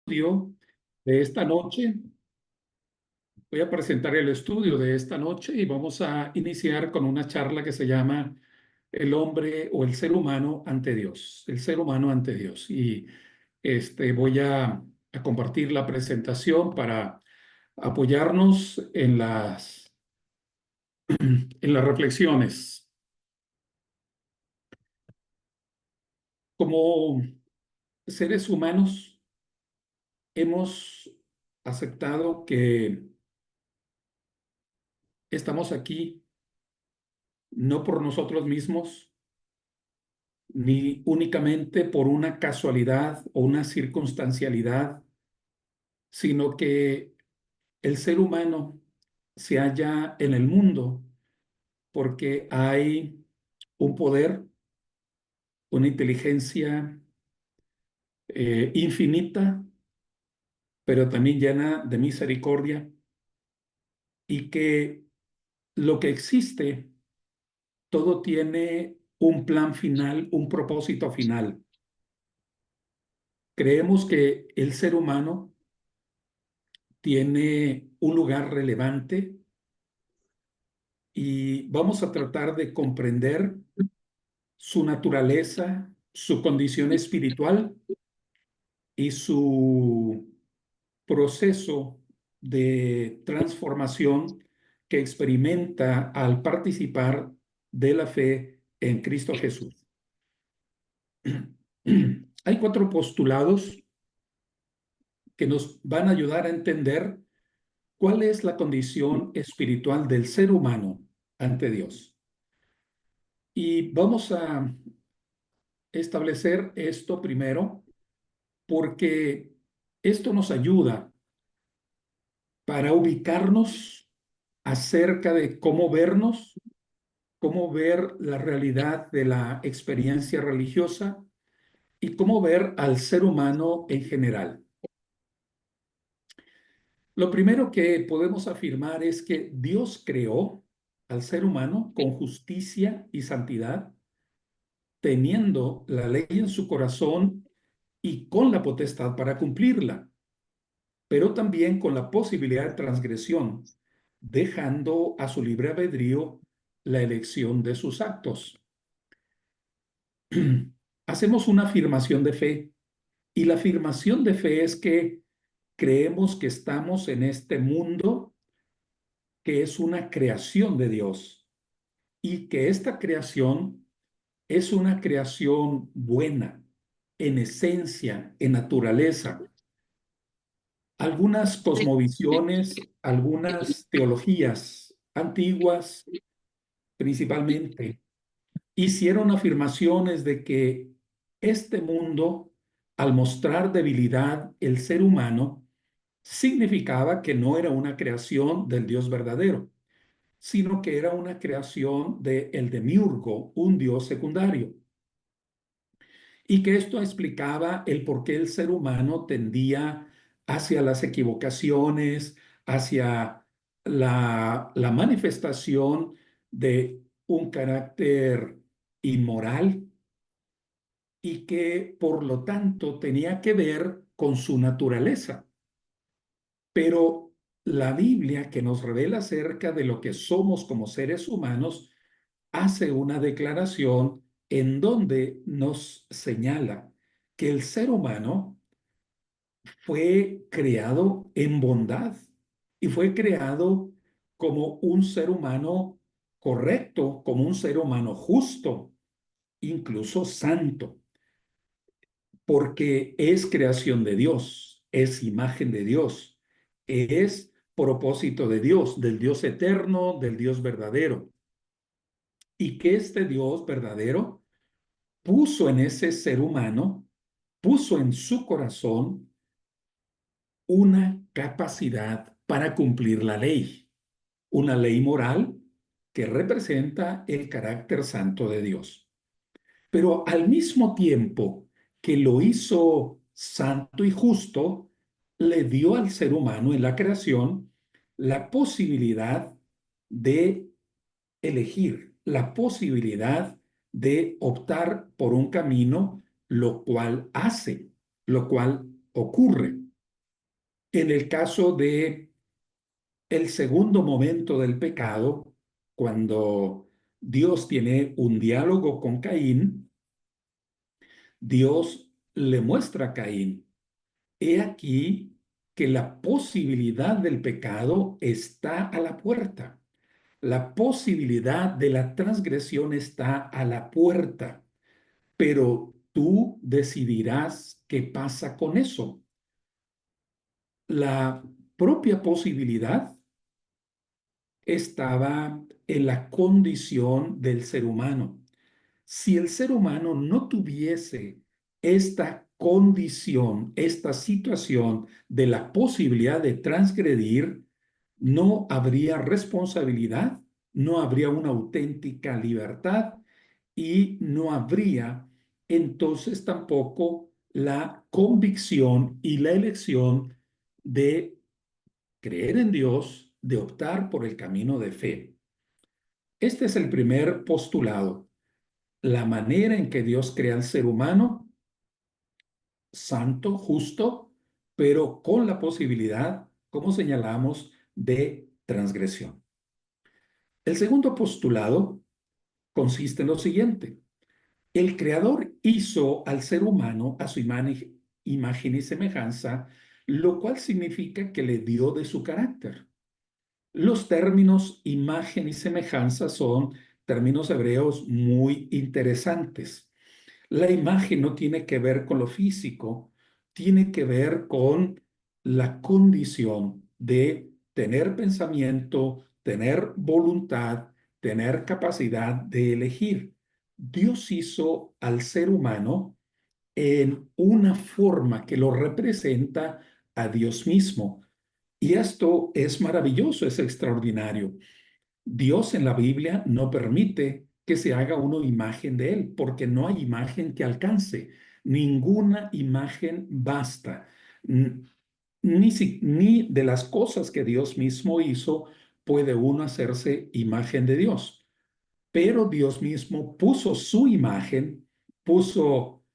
Estudio de esta noche. Voy a presentar el estudio de esta noche y vamos a iniciar con una charla que se llama El hombre o el ser humano ante Dios, el ser humano ante Dios. Y voy a compartir la presentación para apoyarnos en las reflexiones. Como seres humanos hemos aceptado que estamos aquí no por nosotros mismos, ni únicamente por una casualidad o una circunstancialidad, sino que el ser humano se halla en el mundo porque hay un poder, una inteligencia infinita, pero también llena de misericordia, y que lo que existe, todo tiene un plan final, un propósito final. Creemos que el ser humano tiene un lugar relevante y vamos a tratar de comprender su naturaleza, su condición espiritual y su proceso de transformación que experimenta al participar de la fe en Cristo Jesús. Hay 4 postulados que nos van a ayudar a entender cuál es la condición espiritual del ser humano ante Dios. Y vamos a establecer esto primero porque esto nos ayuda para ubicarnos acerca de cómo vernos, cómo ver la realidad de la experiencia religiosa y cómo ver al ser humano en general. Lo primero que podemos afirmar es que Dios creó al ser humano con justicia y santidad, teniendo la ley en su corazón y con la potestad para cumplirla, pero también con la posibilidad de transgresión, dejando a su libre albedrío la elección de sus actos. Hacemos una afirmación de fe, y la afirmación de fe es que creemos que estamos en este mundo que es una creación de Dios y que esta creación es una creación buena, en esencia, en naturaleza. Algunas cosmovisiones, algunas teologías antiguas principalmente, hicieron afirmaciones de que este mundo, al mostrar debilidad, el ser humano, significaba que no era una creación del Dios verdadero, sino que era una creación de el demiurgo, un Dios secundario. Y que esto explicaba el por qué el ser humano tendía hacia las equivocaciones, hacia la manifestación de un carácter inmoral, y que por lo tanto tenía que ver con su naturaleza. Pero la Biblia, que nos revela acerca de lo que somos como seres humanos, hace una declaración en donde nos señala que el ser humano fue creado en bondad y fue creado como un ser humano correcto, como un ser humano justo, incluso santo, porque es creación de Dios, es imagen de Dios, es propósito de Dios, del Dios eterno, del Dios verdadero. Y que este Dios verdadero puso en ese ser humano, puso en su corazón una capacidad para cumplir la ley, una ley moral que representa el carácter santo de Dios. Pero al mismo tiempo que lo hizo santo y justo, le dio al ser humano en la creación la posibilidad de elegir, la posibilidad de optar por un camino, lo cual hace, lo cual ocurre. En el caso de el segundo momento del pecado, cuando Dios tiene un diálogo con Caín, Dios le muestra a Caín, he aquí que la posibilidad del pecado está a la puerta. La posibilidad de la transgresión está a la puerta, pero tú decidirás qué pasa con eso. La propia posibilidad estaba en la condición del ser humano. Si el ser humano no tuviese esta condición, esta situación de la posibilidad de transgredir, no habría responsabilidad, no habría una auténtica libertad y no habría entonces tampoco la convicción y la elección de creer en Dios, de optar por el camino de fe. Este es el primer postulado. La manera en que Dios crea al ser humano, santo, justo, pero con la posibilidad, como señalamos, de transgresión. El segundo postulado consiste en lo siguiente. El Creador hizo al ser humano a su imagen y semejanza, lo cual significa que le dio de su carácter. Los términos imagen y semejanza son términos hebreos muy interesantes. La imagen no tiene que ver con lo físico, tiene que ver con la condición de tener pensamiento, tener voluntad, tener capacidad de elegir. Dios hizo al ser humano en una forma que lo representa a Dios mismo. Y esto es maravilloso, es extraordinario. Dios en la Biblia no permite que se haga una imagen de Él, porque no hay imagen que alcance. Ninguna imagen basta. Ni de las cosas que Dios mismo hizo puede uno hacerse imagen de Dios. Pero Dios mismo puso su imagen, puso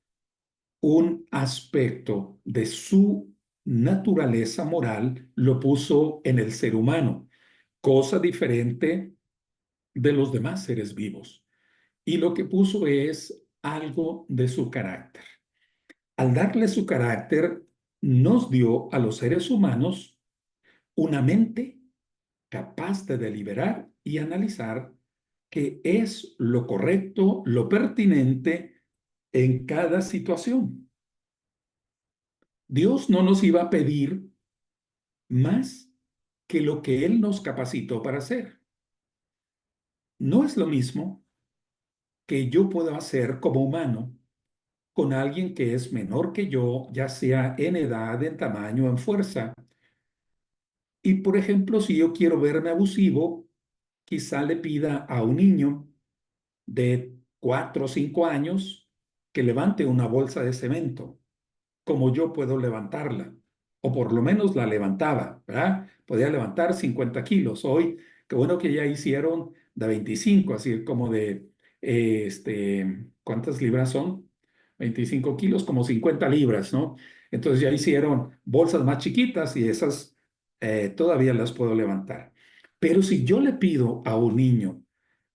un aspecto de su naturaleza moral, lo puso en el ser humano, cosa diferente de los demás seres vivos. Y lo que puso es algo de su carácter. Al darle su carácter, nos dio a los seres humanos una mente capaz de deliberar y analizar qué es lo correcto, lo pertinente en cada situación. Dios no nos iba a pedir más que lo que Él nos capacitó para hacer. No es lo mismo que yo pueda hacer como humano con alguien que es menor que yo, ya sea en edad, en tamaño, en fuerza. Y por ejemplo, si yo quiero verme abusivo, quizá le pida a un niño de 4 o 5 años que levante una bolsa de cemento, como yo puedo levantarla, o por lo menos la levantaba, ¿verdad? Podía levantar 50 kilos. Hoy, qué bueno que ya hicieron de 25, así como de, ¿cuántas libras son? 25 kilos, como 50 libras, ¿no? Entonces ya hicieron bolsas más chiquitas y esas todavía las puedo levantar. Pero si yo le pido a un niño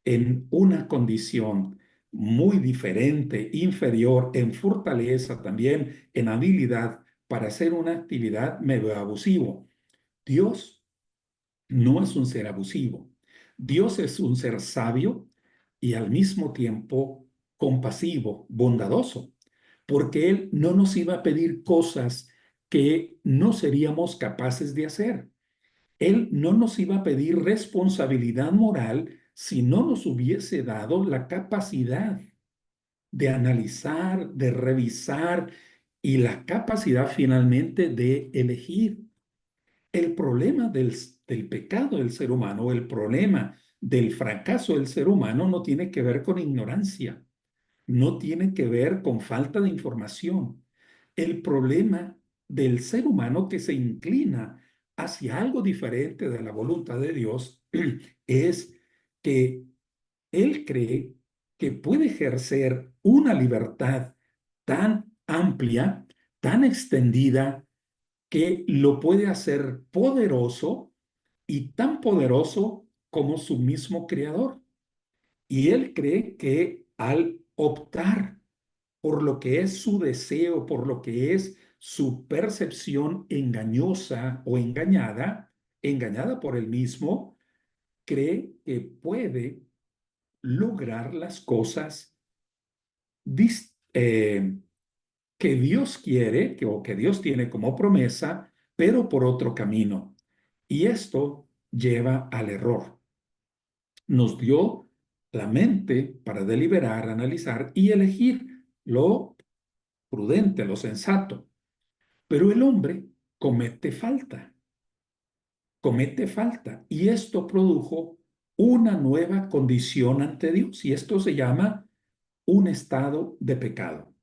en una condición muy diferente, inferior en fortaleza, también en habilidad para hacer una actividad, me veo abusivo. Dios no es un ser abusivo. Dios es un ser sabio y al mismo tiempo compasivo, bondadoso, porque Él no nos iba a pedir cosas que no seríamos capaces de hacer. Él no nos iba a pedir responsabilidad moral si no nos hubiese dado la capacidad de analizar, de revisar y la capacidad finalmente de elegir. El problema del pecado del ser humano, el problema del fracaso del ser humano no tiene que ver con ignorancia, no tiene que ver con falta de información. El problema del ser humano que se inclina hacia algo diferente de la voluntad de Dios es que él cree que puede ejercer una libertad tan amplia, tan extendida, que lo puede hacer poderoso y tan poderoso como su mismo creador. Y él cree que al optar por lo que es su deseo, por lo que es su percepción engañosa o engañada, engañada por él mismo, cree que puede lograr las cosas que Dios quiere o que Dios tiene como promesa, pero por otro camino. Y esto lleva al error. Nos dio la mente para deliberar, analizar y elegir lo prudente, lo sensato. Pero el hombre comete falta, comete falta. Y esto produjo una nueva condición ante Dios. Y esto se llama un estado de pecado.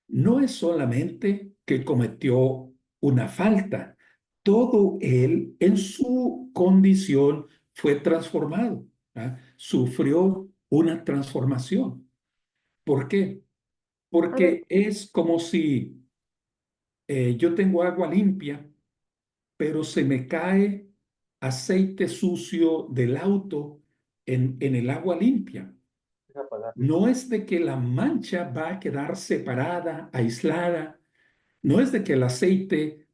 No es solamente que cometió una falta, todo él en su condición fue transformado, ¿ah? Sufrió una transformación. ¿Por qué? Porque es como si yo tengo agua limpia, pero se me cae aceite sucio del auto en el agua limpia. No es de que la mancha va a quedar separada, aislada. No es de que el aceite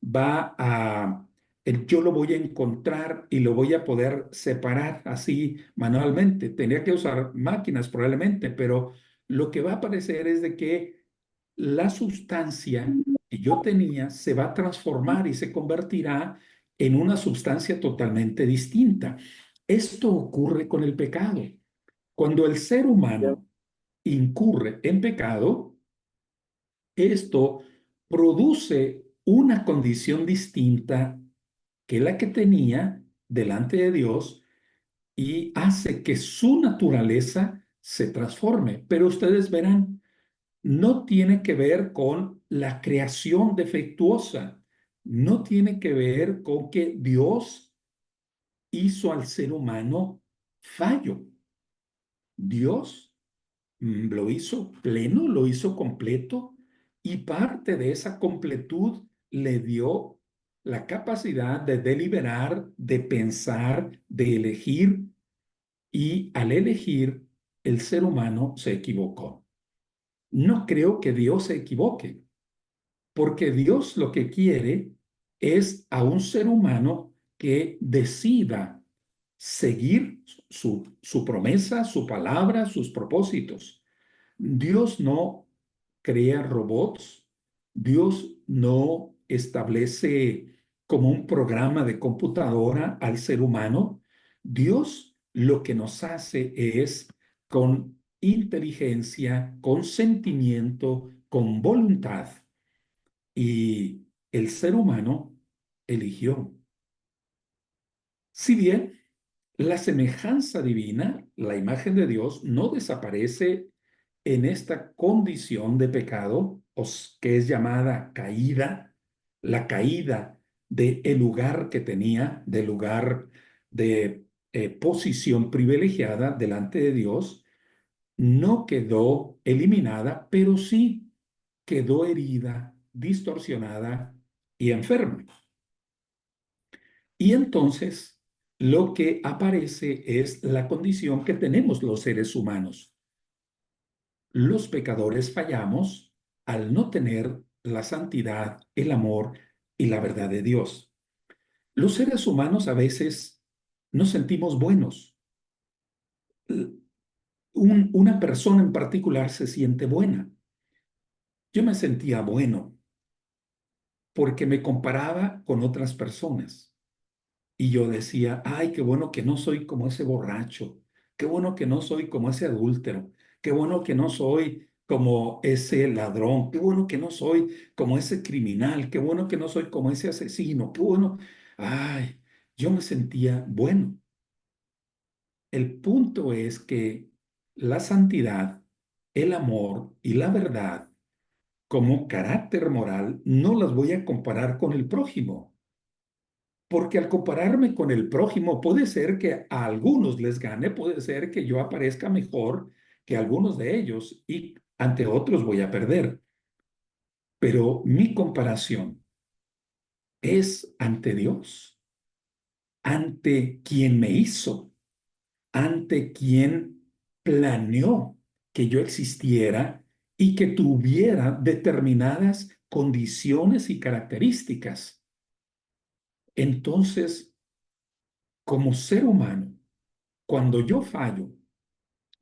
yo lo voy a encontrar y lo voy a poder separar así manualmente. Tenía que usar máquinas probablemente, pero lo que va a aparecer es de que la sustancia que yo tenía se va a transformar y se convertirá en una sustancia totalmente distinta. Esto ocurre con el pecado. Cuando el ser humano incurre en pecado, esto produce una condición distinta que la que tenía delante de Dios y hace que su naturaleza se transforme. Pero ustedes verán, no tiene que ver con la creación defectuosa, no tiene que ver con que Dios hizo al ser humano fallo. Dios lo hizo pleno, lo hizo completo y parte de esa completud le dio la capacidad de deliberar, de pensar, de elegir y al elegir el ser humano se equivocó. No creo que Dios se equivoque, porque Dios lo que quiere es a un ser humano que decida seguir su promesa, su palabra, sus propósitos. Dios no crea robots, Dios no establece como un programa de computadora al ser humano. Dios lo que nos hace es con inteligencia, con sentimiento, con voluntad. Y el ser humano eligió. Si bien la semejanza divina, la imagen de Dios, no desaparece en esta condición de pecado, que es llamada caída, la caída del lugar que tenía, del lugar de posición privilegiada delante de Dios, no quedó eliminada, pero sí quedó herida, distorsionada y enferma. Y entonces lo que aparece es la condición que tenemos los seres humanos. Los pecadores fallamos al no tener la santidad, el amor y la verdad de Dios. Los seres humanos a veces nos sentimos buenos. Una persona en particular se siente buena. Yo me sentía bueno porque me comparaba con otras personas. Y yo decía, ay, qué bueno que no soy como ese borracho, qué bueno que no soy como ese adúltero, qué bueno que no soy como ese ladrón, qué bueno que no soy como ese criminal, qué bueno que no soy como ese asesino, qué bueno. Ay, yo me sentía bueno. El punto es que la santidad, el amor y la verdad como carácter moral no las voy a comparar con el prójimo. Porque al compararme con el prójimo, puede ser que a algunos les gane, puede ser que yo aparezca mejor que algunos de ellos y ante otros voy a perder. Pero mi comparación es ante Dios, ante quien me hizo, ante quien planeó que yo existiera y que tuviera determinadas condiciones y características. Entonces, como ser humano, cuando yo fallo,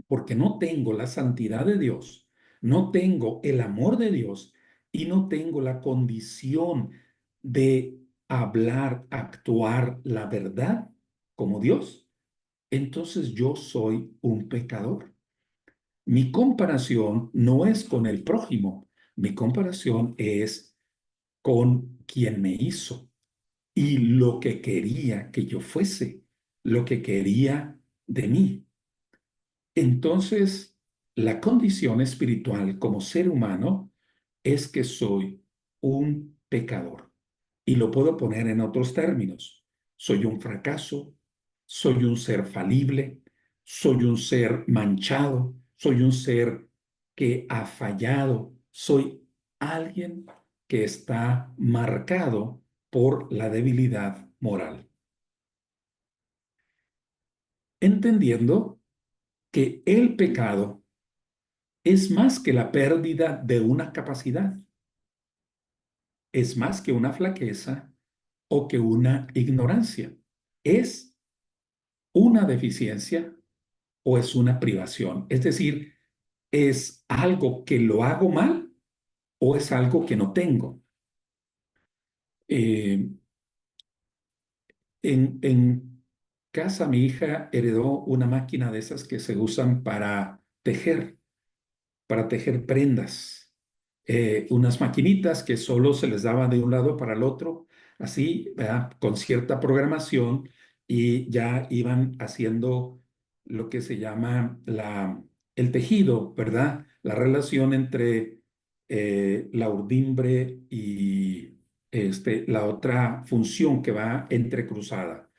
porque no tengo la santidad de Dios, no tengo el amor de Dios y no tengo la condición de hablar, actuar la verdad como Dios, entonces yo soy un pecador. Mi comparación no es con el prójimo, mi comparación es con quien me hizo y lo que quería que yo fuese, lo que quería de mí. Entonces, la condición espiritual como ser humano es que soy un pecador. Y lo puedo poner en otros términos. Soy un fracaso, soy un ser falible, soy un ser manchado, soy un ser que ha fallado, soy alguien que está marcado por la debilidad moral. Entendiendo que el pecado es más que la pérdida de una capacidad, es más que una flaqueza o que una ignorancia. Es una deficiencia o es una privación. Es decir, es algo que lo hago mal o es algo que no tengo. Eh, en casa mi hija heredó una máquina de esas que se usan para tejer prendas. Unas maquinitas que solo se les daba de un lado para el otro, así, ¿verdad? Con cierta programación y ya iban haciendo lo que se llama el tejido, ¿verdad? La relación entre la urdimbre y la otra función que va entrecruzada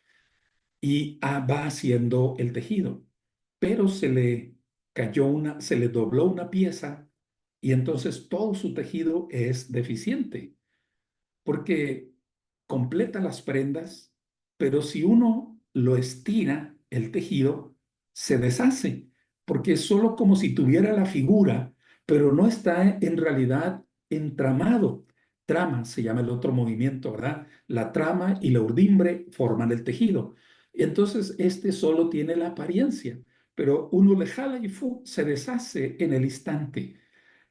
y va haciendo el tejido, pero se le dobló una pieza y entonces todo su tejido es deficiente, porque completa las prendas, pero si uno lo estira, el tejido se deshace, porque es solo como si tuviera la figura, pero no está en realidad entramado. Trama se llama el otro movimiento, ¿verdad? La trama y la urdimbre forman el tejido. Entonces, este solo tiene la apariencia, pero uno le jala y se deshace en el instante.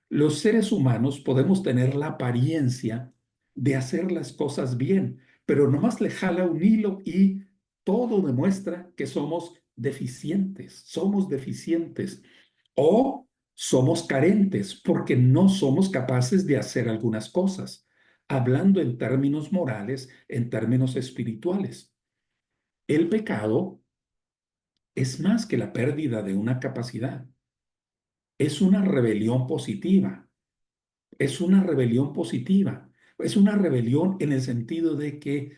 Los seres humanos podemos tener la apariencia de hacer las cosas bien, pero nomás le jala un hilo y todo demuestra que somos deficientes o somos carentes porque no somos capaces de hacer algunas cosas, hablando en términos morales, en términos espirituales. El pecado es más que la pérdida de una capacidad, es una rebelión positiva. Es una rebelión positiva. Es una rebelión en el sentido de que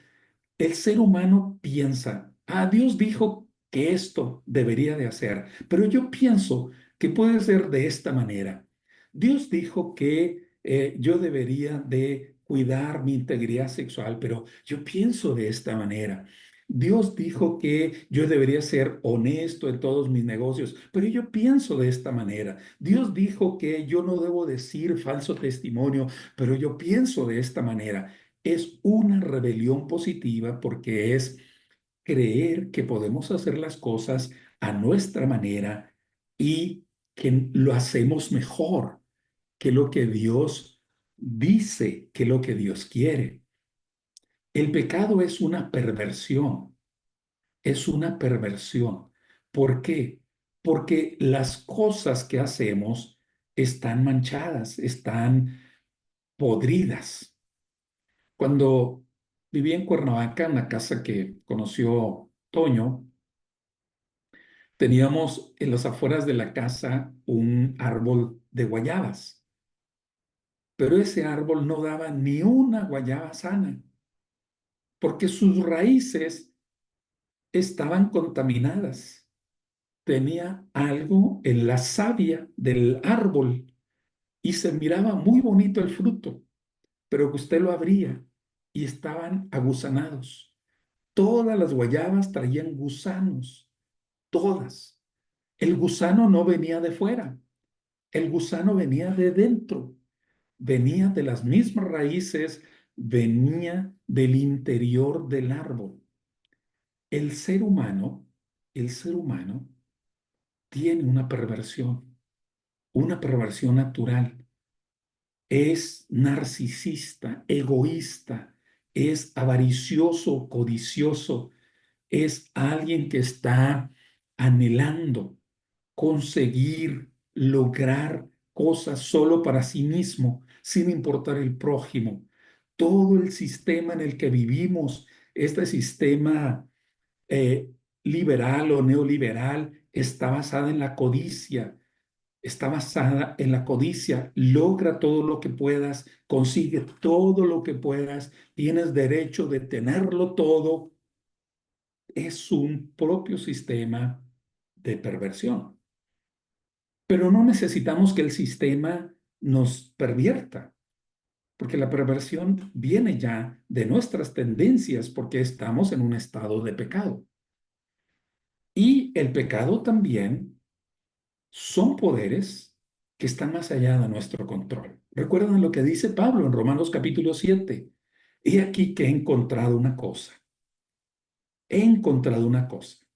el ser humano piensa, Dios dijo que esto debería de hacer, pero yo pienso que puede ser de esta manera. Dios dijo que yo debería de cuidar mi integridad sexual, pero yo pienso de esta manera. Dios dijo que yo debería ser honesto en todos mis negocios, pero yo pienso de esta manera. Dios dijo que yo no debo decir falso testimonio, pero yo pienso de esta manera. Es una rebelión positiva porque es creer que podemos hacer las cosas a nuestra manera y que lo hacemos mejor que lo que Dios dice, que lo que Dios quiere. El pecado es una perversión, es una perversión. ¿Por qué? Porque las cosas que hacemos están manchadas, están podridas. Cuando viví en Cuernavaca, en la casa que conoció Toño, teníamos en las afueras de la casa un árbol de guayabas, pero ese árbol no daba ni una guayaba sana, porque sus raíces estaban contaminadas. Tenía algo en la savia del árbol y se miraba muy bonito el fruto, pero que usted lo abría y estaban agusanados. Todas las guayabas traían gusanos, todas. El gusano no venía de fuera, el gusano venía de dentro, venía de las mismas raíces, venía del interior del árbol. El ser humano, el ser humano tiene una perversión natural. Es narcisista, egoísta, es avaricioso, codicioso, es alguien que está anhelando conseguir, lograr cosas solo para sí mismo, sin importar el prójimo. Todo el sistema en el que vivimos, este sistema eh, liberal o neoliberal, está basada en la codicia, está basada en la codicia. Logra todo lo que puedas, consigue todo lo que puedas, tienes derecho de tenerlo todo. Es un propio sistema de perversión. Pero no necesitamos que el sistema nos pervierta, porque la perversión viene ya de nuestras tendencias, porque estamos en un estado de pecado. Y el pecado también son poderes que están más allá de nuestro control. ¿Recuerdan lo que dice Pablo en Romanos capítulo 7? He aquí que he encontrado una cosa, he encontrado una cosa,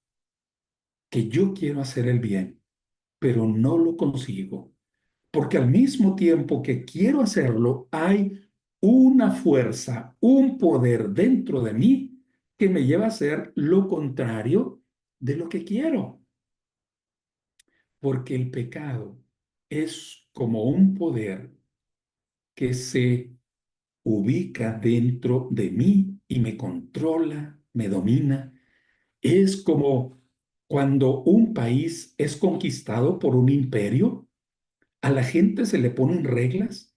que yo quiero hacer el bien, pero no lo consigo, porque al mismo tiempo que quiero hacerlo, hay una fuerza, un poder dentro de mí que me lleva a hacer lo contrario de lo que quiero, porque el pecado es como un poder que se ubica dentro de mí y me controla, me domina. Es como cuando un país es conquistado por un imperio. A la gente se le ponen reglas,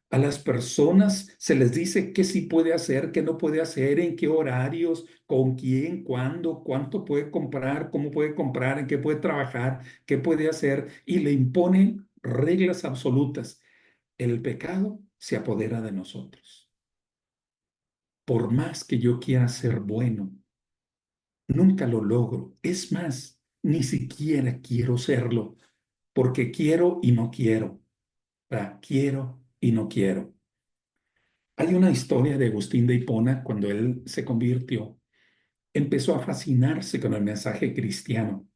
a las personas se les dice qué sí puede hacer, qué no puede hacer, en qué horarios, con quién, cuándo, cuánto puede comprar, cómo puede comprar, en qué puede trabajar, qué puede hacer, y le imponen reglas absolutas. El pecado se apodera de nosotros. Por más que yo quiera ser bueno, nunca lo logro. Es más, ni siquiera quiero serlo, porque quiero y no quiero. Quiero y no quiero. Hay una historia de Agustín de Hipona cuando él se convirtió, empezó a fascinarse con el mensaje cristiano.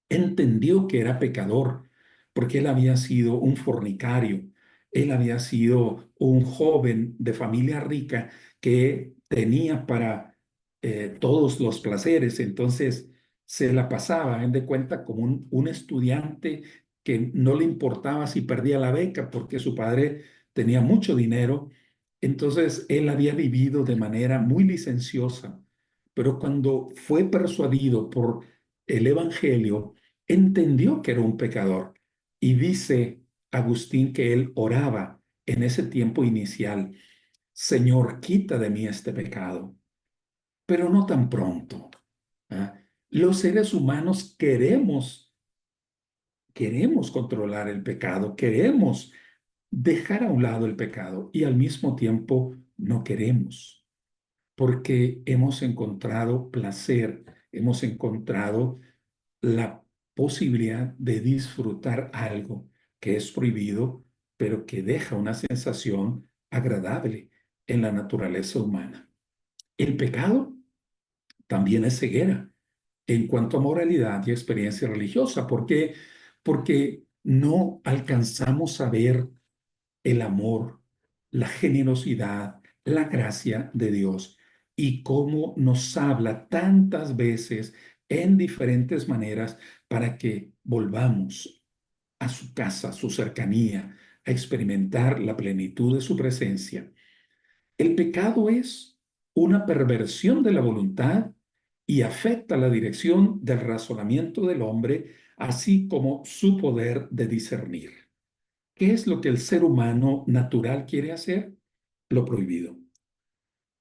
Entendió que era pecador porque él había sido un fornicario, él había sido un joven de familia rica que tenía para todos los placeres, entonces se la pasaba, en de cuenta, como un estudiante que no le importaba si perdía la beca porque su padre tenía mucho dinero, entonces él había vivido de manera muy licenciosa, pero cuando fue persuadido por el Evangelio, entendió que era un pecador y dice Agustín que él oraba en ese tiempo inicial: Señor, quita de mí este pecado, pero no tan pronto. ¿Ah? Los seres humanos queremos controlar el pecado, queremos dejar a un lado el pecado y al mismo tiempo no queremos, porque hemos encontrado placer, hemos encontrado la posibilidad de disfrutar algo que es prohibido, pero que deja una sensación agradable en la naturaleza humana. El pecado también es ceguera en cuanto a moralidad y experiencia religiosa. ¿Por qué? Porque no alcanzamos a ver el amor, la generosidad, la gracia de Dios y cómo nos habla tantas veces en diferentes maneras para que volvamos a su casa, a su cercanía, a experimentar la plenitud de su presencia. El pecado es una perversión de la voluntad y afecta la dirección del razonamiento del hombre, así como su poder de discernir. ¿Qué es lo que el ser humano natural quiere hacer? Lo prohibido.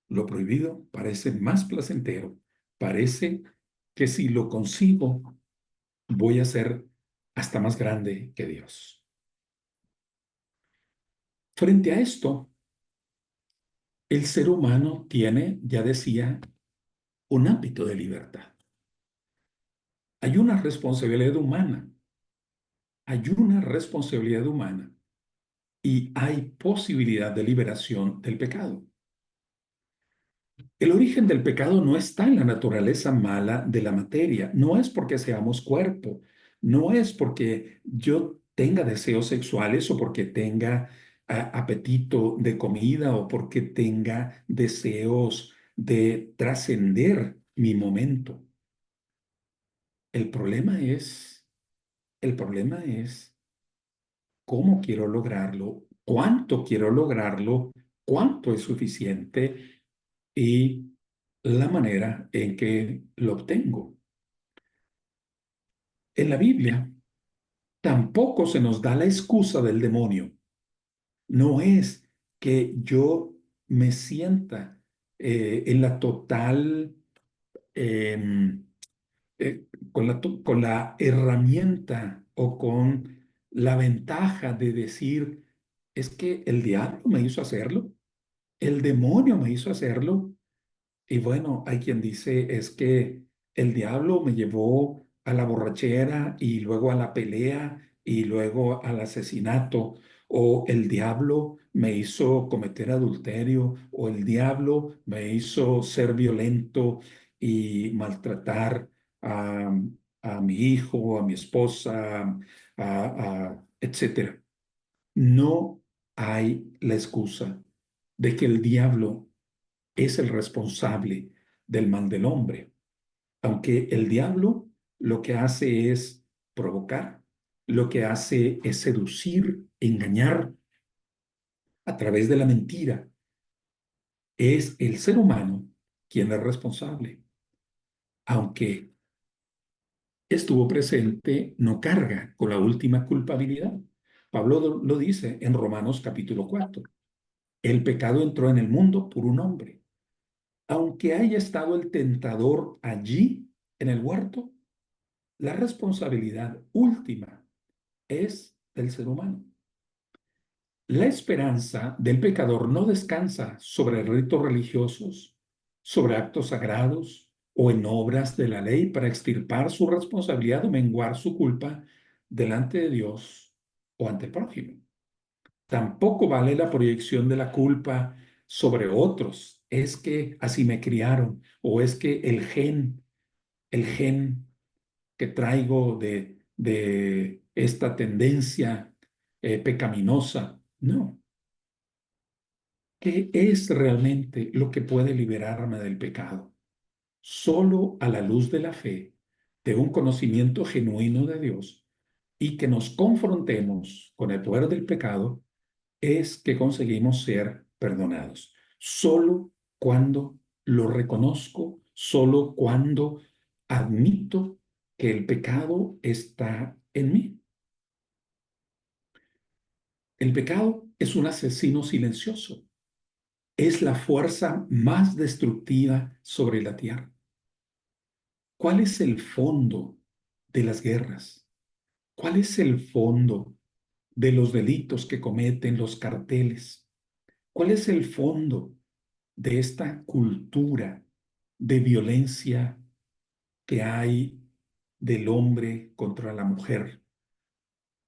Lo prohibido parece más placentero. Parece que si lo consigo, voy a ser hasta más grande que Dios. Frente a esto, el ser humano tiene, ya decía, un ámbito de libertad. Hay una responsabilidad humana, hay una responsabilidad humana y hay posibilidad de liberación del pecado. El origen del pecado no está en la naturaleza mala de la materia, no es porque seamos cuerpo, no es porque yo tenga deseos sexuales o porque tenga apetito de comida o porque tenga deseos de trascender mi momento. El problema es, el problema es cómo quiero lograrlo, cuánto quiero lograrlo, cuánto es suficiente y la manera en que lo obtengo. En la Biblia tampoco se nos da la excusa del demonio. No es que yo me sienta en la total, em, con la herramienta o con la ventaja de decir, es que el diablo me hizo hacerlo, el demonio me hizo hacerlo. Y bueno, hay quien dice es que el diablo me llevó a la borrachera y luego a la pelea y luego al asesinato, o el diablo me hizo cometer adulterio, o el diablo me hizo ser violento y maltratar a, a mi hijo, a mi esposa, etcétera. No hay la excusa de que el diablo es el responsable del mal del hombre, aunque el diablo lo que hace es provocar, lo que hace es seducir, engañar a través de la mentira. Es el ser humano quien es responsable, aunque estuvo presente, no carga con la última culpabilidad. Pablo lo dice en Romanos capítulo 4. El pecado entró en el mundo por un hombre. Aunque haya estado el tentador allí en el huerto, la responsabilidad última es del ser humano. La esperanza del pecador no descansa sobre ritos religiosos, sobre actos sagrados o en obras de la ley para extirpar su responsabilidad o menguar su culpa delante de Dios o ante el prójimo. Tampoco vale la proyección de la culpa sobre otros. Es que así me criaron o es que el gen que traigo de esta tendencia pecaminosa. No. ¿Qué es realmente lo que puede liberarme del pecado? Solo a la luz de la fe, de un conocimiento genuino de Dios y que nos confrontemos con el poder del pecado, es que conseguimos ser perdonados. Solo cuando lo reconozco, solo cuando admito que el pecado está en mí. El pecado es un asesino silencioso, es la fuerza más destructiva sobre la tierra. ¿Cuál es el fondo de las guerras? ¿Cuál es el fondo de los delitos que cometen los carteles? ¿Cuál es el fondo de esta cultura de violencia que hay del hombre contra la mujer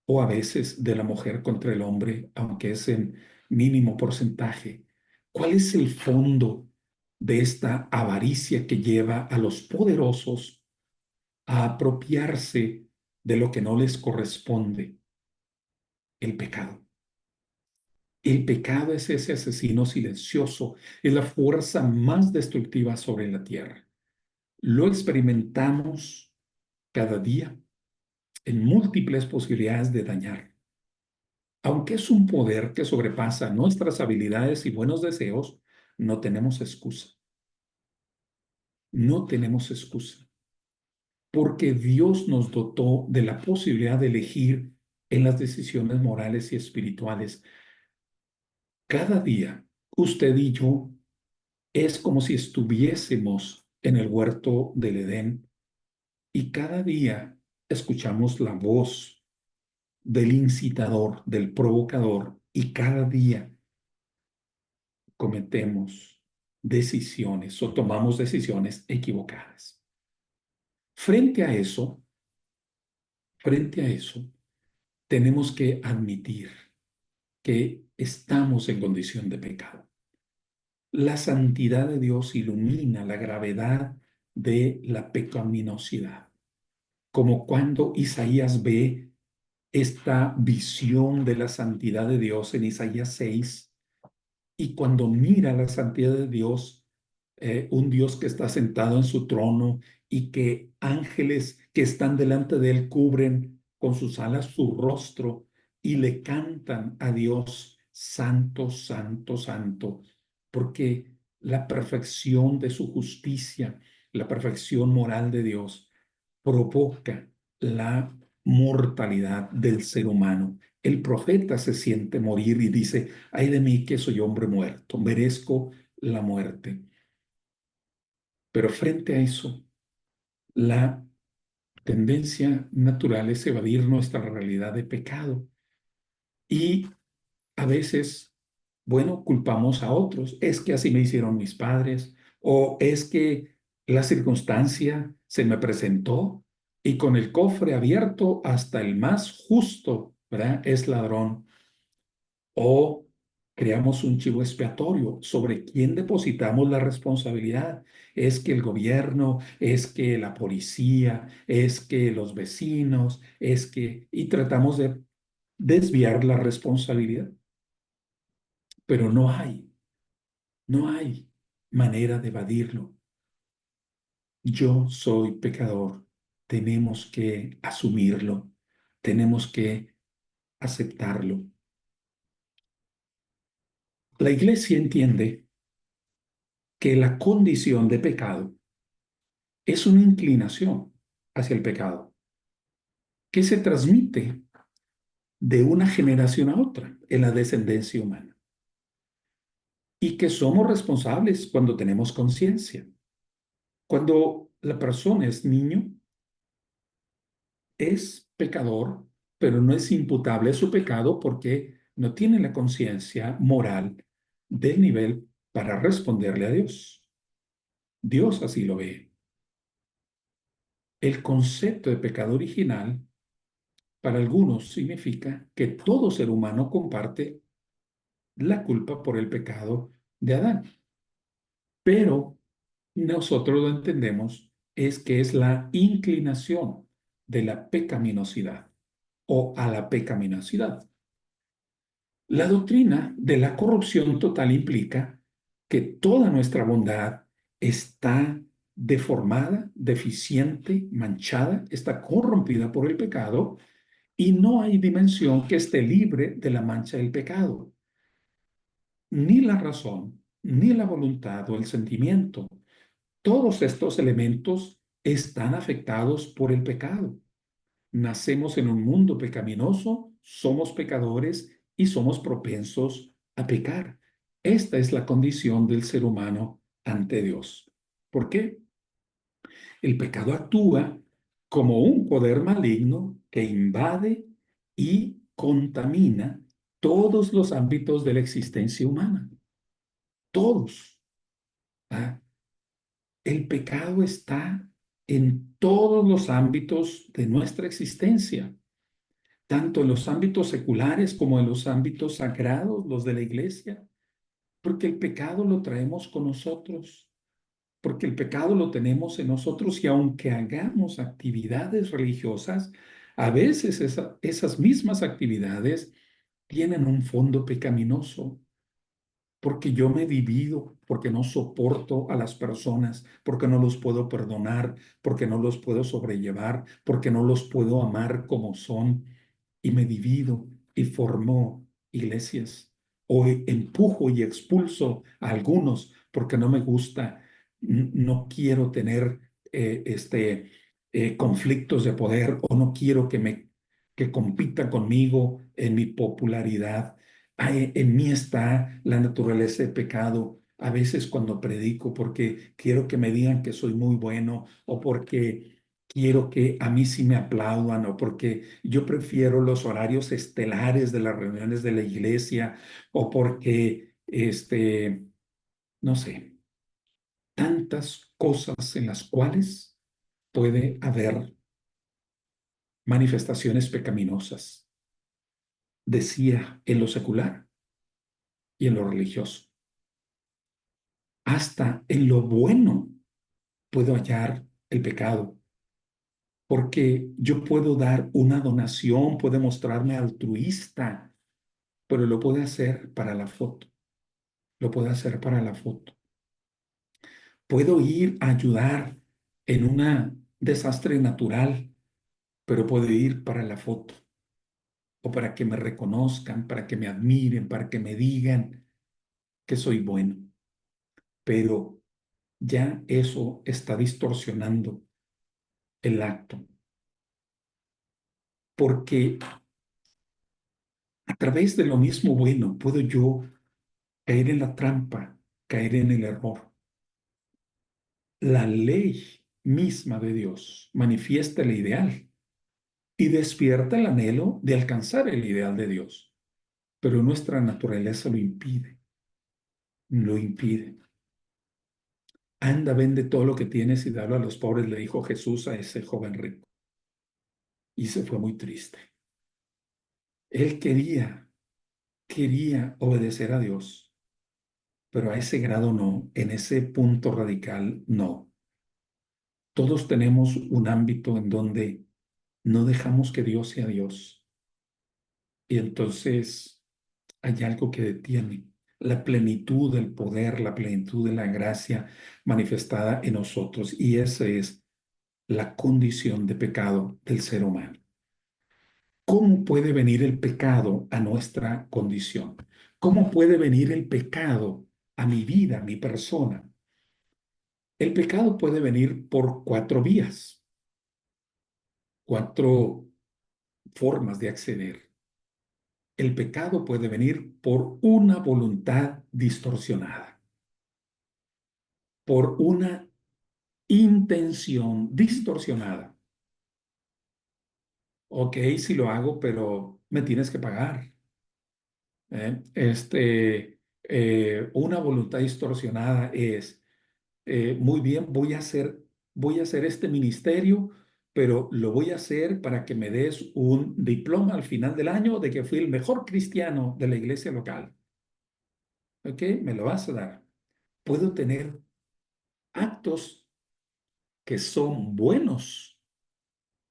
o a veces de la mujer contra el hombre, aunque es en mínimo porcentaje? ¿Cuál es el fondo de esta avaricia que lleva a los poderosos a apropiarse de lo que no les corresponde? El pecado. El pecado es ese asesino silencioso, es la fuerza más destructiva sobre la tierra. Lo experimentamos cada día en múltiples posibilidades de dañar. Aunque es un poder que sobrepasa nuestras habilidades y buenos deseos, no tenemos excusa. No tenemos excusa. Porque Dios nos dotó de la posibilidad de elegir en las decisiones morales y espirituales. Cada día, usted y yo, es como si estuviésemos en el huerto del Edén y cada día escuchamos la voz del incitador, del provocador, y cada día cometemos decisiones o tomamos decisiones equivocadas. Frente a eso, frente a eso, tenemos que admitir que estamos en condición de pecado. La santidad de Dios ilumina la gravedad de la pecaminosidad, como cuando Isaías ve esta visión de la santidad de Dios en Isaías 6, y cuando mira la santidad de Dios, un Dios que está sentado en su trono y que ángeles que están delante de él cubren con sus alas su rostro y le cantan a Dios, santo, santo, santo, porque la perfección de su justicia, la perfección moral de Dios provoca la mortalidad del ser humano. El profeta se siente morir y dice, ay de mí que soy hombre muerto, merezco la muerte. Pero frente a eso, la tendencia natural es evadir nuestra realidad de pecado. Y a veces, bueno, culpamos a otros. Es que así me hicieron mis padres, o es que la circunstancia se me presentó y con el cofre abierto hasta el más justo, ¿verdad? Es ladrón. O creamos un chivo expiatorio sobre quién depositamos la responsabilidad. Es que el gobierno, es que la policía, es que los vecinos, es que... Y tratamos de desviar la responsabilidad, pero no hay manera de evadirlo. Yo soy pecador. Tenemos que asumirlo. Tenemos que aceptarlo. La iglesia entiende que la condición de pecado es una inclinación hacia el pecado que se transmite de una generación a otra en la descendencia humana y que somos responsables cuando tenemos conciencia. Cuando la persona es niño, es pecador, pero no es imputable su pecado porque no tiene la conciencia moral del nivel para responderle a Dios. Dios así lo ve. El concepto de pecado original para algunos significa que todo ser humano comparte la culpa por el pecado de Adán, pero nosotros lo entendemos es que es la inclinación de la pecaminosidad o a la pecaminosidad. La doctrina de la corrupción total implica que toda nuestra bondad está deformada, deficiente, manchada, está corrompida por el pecado y no hay dimensión que esté libre de la mancha del pecado. Ni la razón, ni la voluntad o el sentimiento. Todos estos elementos están afectados por el pecado. Nacemos en un mundo pecaminoso, somos pecadores y somos propensos a pecar. Esta es la condición del ser humano ante Dios. ¿Por qué? El pecado actúa como un poder maligno que invade y contamina todos los ámbitos de la existencia humana. Todos. ¿Ah? El pecado está en todos los ámbitos de nuestra existencia, tanto en los ámbitos seculares como en los ámbitos sagrados, los de la iglesia, porque el pecado lo traemos con nosotros, porque el pecado lo tenemos en nosotros y aunque hagamos actividades religiosas, a veces esas mismas actividades tienen un fondo pecaminoso, porque yo me divido, porque no soporto a las personas, porque no los puedo perdonar, porque no los puedo sobrellevar, porque no los puedo amar como son, y me divido y formo iglesias, o empujo y expulso a algunos porque no me gusta, no quiero tener conflictos de poder o no quiero que compita conmigo en mi popularidad. En mí está la naturaleza de pecado. A veces cuando predico porque quiero que me digan que soy muy bueno o porque quiero que a mí sí me aplaudan o porque yo prefiero los horarios estelares de las reuniones de la iglesia o porque no sé, tantas cosas en las cuales puede haber manifestaciones pecaminosas, decía, en lo secular y en lo religioso. Hasta en lo bueno puedo hallar el pecado, porque yo puedo dar una donación, puedo mostrarme altruista, pero lo puedo hacer para la foto, lo puedo hacer para la foto. Puedo ir a ayudar en un desastre natural, pero puedo ir para la foto o para que me reconozcan, para que me admiren, para que me digan que soy bueno. Pero ya eso está distorsionando el acto, porque a través de lo mismo bueno puedo yo caer en la trampa, caer en el error. La ley misma de Dios manifiesta el ideal y despierta el anhelo de alcanzar el ideal de Dios, pero nuestra naturaleza lo impide, lo impide. Anda, vende todo lo que tienes y dalo a los pobres, le dijo Jesús a ese joven rico. Y se fue muy triste. Él quería obedecer a Dios, pero a ese grado no, en ese punto radical no. Todos tenemos un ámbito en donde no dejamos que Dios sea Dios. Y entonces hay algo que detiene la plenitud del poder, la plenitud de la gracia manifestada en nosotros. Y esa es la condición de pecado del ser humano. ¿Cómo puede venir el pecado a nuestra condición? ¿Cómo puede venir el pecado a mi vida, a mi persona? El pecado puede venir por cuatro vías, cuatro formas de acceder. El pecado puede venir por una voluntad distorsionada, por una intención distorsionada. Ok, si lo hago, pero me tienes que pagar. Una voluntad distorsionada es, muy bien, voy a hacer este ministerio, pero lo voy a hacer para que me des un diploma al final del año de que fui el mejor cristiano de la iglesia local. ¿Ok? Me lo vas a dar. Puedo tener actos que son buenos,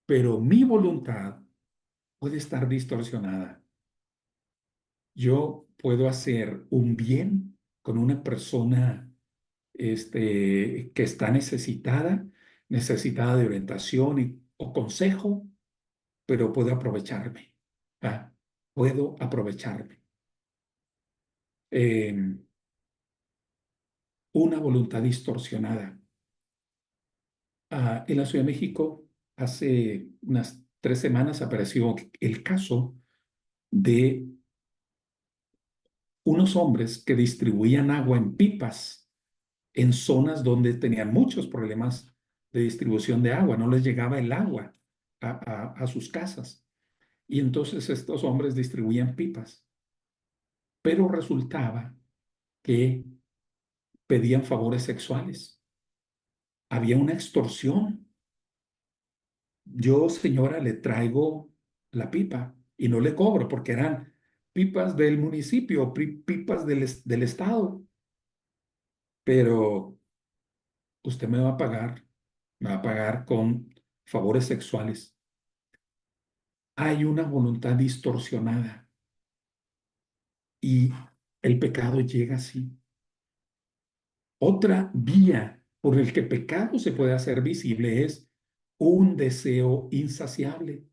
pero mi voluntad puede estar distorsionada. Yo puedo hacer un bien con una persona que está necesitada de orientación o consejo, pero puedo aprovecharme. ¿Ah? Puedo aprovecharme. Eh, una voluntad distorsionada. En la Ciudad de México, hace unas 3 semanas apareció el caso de unos hombres que distribuían agua en pipas en zonas donde tenían muchos problemas de distribución de agua, no les llegaba el agua a sus casas. Y entonces estos hombres distribuían pipas, pero resultaba que pedían favores sexuales. Había una extorsión. Yo, señora, le traigo la pipa y no le cobro porque eran pipas del municipio, pipas del estado, pero usted me va a pagar con favores sexuales. Hay una voluntad distorsionada y el pecado llega así. Otra vía por el que pecado se puede hacer visible es un deseo insaciable.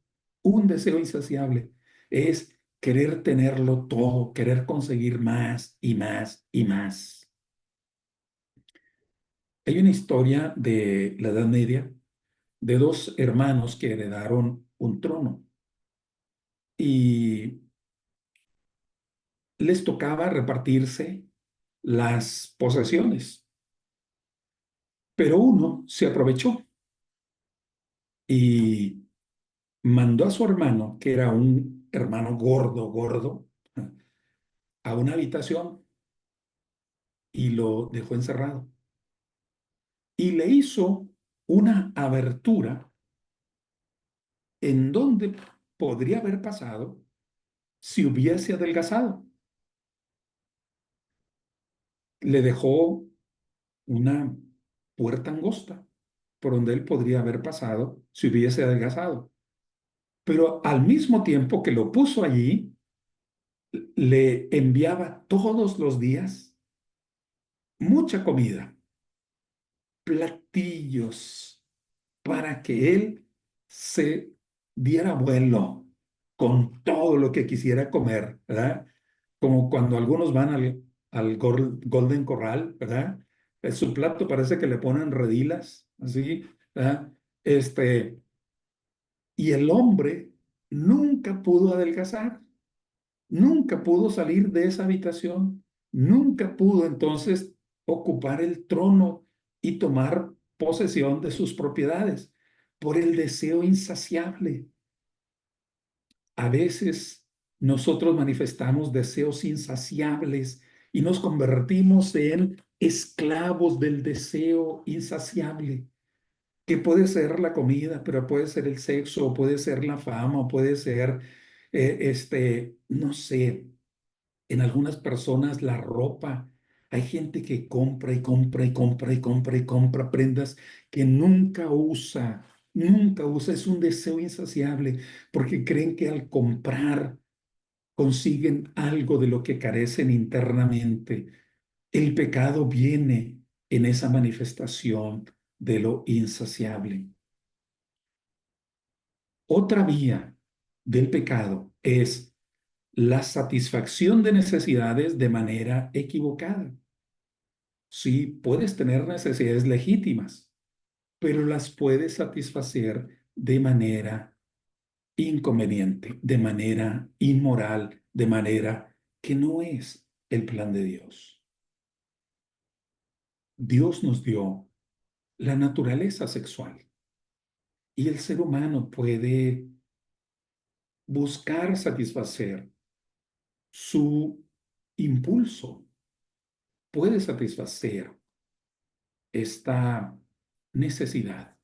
Un deseo insaciable es querer tenerlo todo, querer conseguir más y más y más. Hay una historia de la Edad Media de dos hermanos que heredaron un trono y les tocaba repartirse las posesiones, pero uno se aprovechó y mandó a su hermano, que era un hermano gordo, gordo, a una habitación y lo dejó encerrado. Y le hizo una abertura en donde podría haber pasado si hubiese adelgazado. Le dejó una puerta angosta por donde él podría haber pasado si hubiese adelgazado. Pero al mismo tiempo que lo puso allí, le enviaba todos los días mucha comida, platillos, para que él se diera vuelo con todo lo que quisiera comer, ¿verdad? Como cuando algunos van al Golden Corral, ¿verdad? Su plato parece que le ponen redilas, así, ¿verdad? Este, y el hombre nunca pudo adelgazar, nunca pudo salir de esa habitación, nunca pudo entonces ocupar el trono y tomar posesión de sus propiedades por el deseo insaciable. A veces nosotros manifestamos deseos insaciables y nos convertimos en esclavos del deseo insaciable, que puede ser la comida, pero puede ser el sexo, o puede ser la fama, o puede ser, no sé, en algunas personas la ropa. Hay gente que compra y compra y compra y compra y compra prendas que nunca usa, nunca usa. Es un deseo insaciable porque creen que al comprar consiguen algo de lo que carecen internamente. El pecado viene en esa manifestación de lo insaciable. Otra vía del pecado es la satisfacción de necesidades de manera equivocada. Sí, puedes tener necesidades legítimas, pero las puedes satisfacer de manera inconveniente, de manera inmoral, de manera que no es el plan de Dios. Dios nos dio la naturaleza sexual y el ser humano puede buscar satisfacer su impulso, puede satisfacer esta necesidad,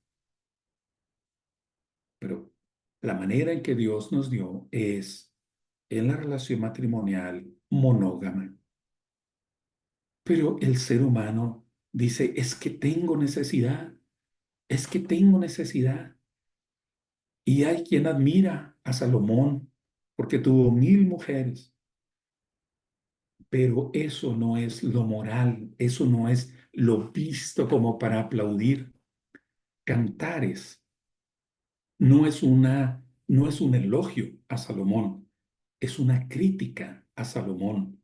pero la manera en que Dios nos dio es en la relación matrimonial monógama. Pero el ser humano dice, es que tengo necesidad, es que tengo necesidad. Y hay quien admira a Salomón porque tuvo 1000 mujeres, pero eso no es lo moral, eso no es lo visto como para aplaudir. Cantares no es un elogio a Salomón, es una crítica a Salomón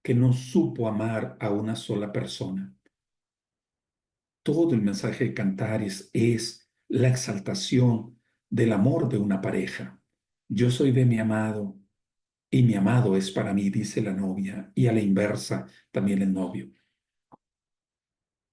que no supo amar a una sola persona. Todo el mensaje de Cantares es la exaltación del amor de una pareja. Yo soy de mi amado y mi amado es para mí, dice la novia, y a la inversa también el novio.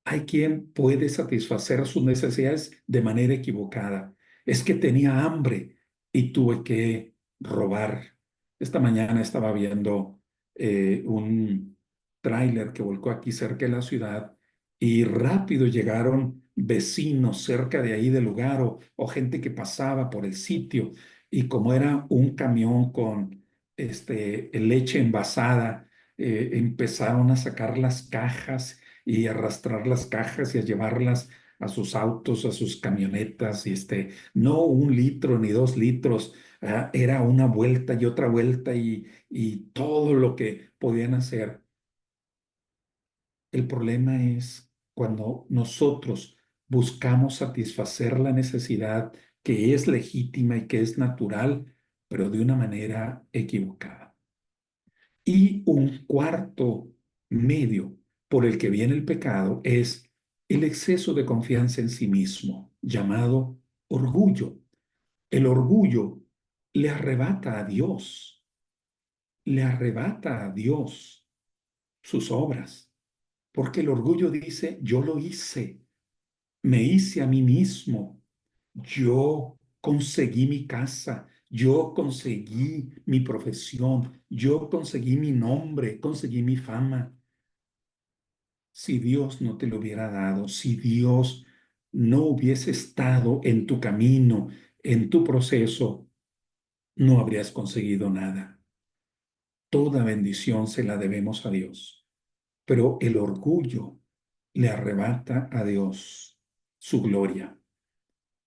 Hay quien puede satisfacer sus necesidades de manera equivocada. Es que tenía hambre y tuve que robar. Esta mañana estaba viendo un tráiler que volcó aquí cerca de la ciudad y rápido llegaron vecinos cerca de ahí del lugar o gente que pasaba por el sitio y como era un camión con leche envasada, empezaron a sacar las cajas y arrastrar las cajas y a llevarlas a sus autos, a sus camionetas, y no 1 litro ni 2 litros, era una vuelta y otra vuelta y todo lo que podían hacer. El problema es cuando nosotros buscamos satisfacer la necesidad que es legítima y que es natural, pero de una manera equivocada. Y un cuarto medio por el que viene el pecado es el exceso de confianza en sí mismo, llamado orgullo. El orgullo le arrebata a Dios, le arrebata a Dios sus obras, porque el orgullo dice, yo lo hice, me hice a mí mismo, yo conseguí mi casa, yo conseguí mi profesión, yo conseguí mi nombre, conseguí mi fama. si Dios no te lo hubiera dado, si Dios no hubiese estado en tu camino, en tu proceso, no habrías conseguido nada. Toda bendición se la debemos a Dios, pero el orgullo le arrebata a Dios su gloria.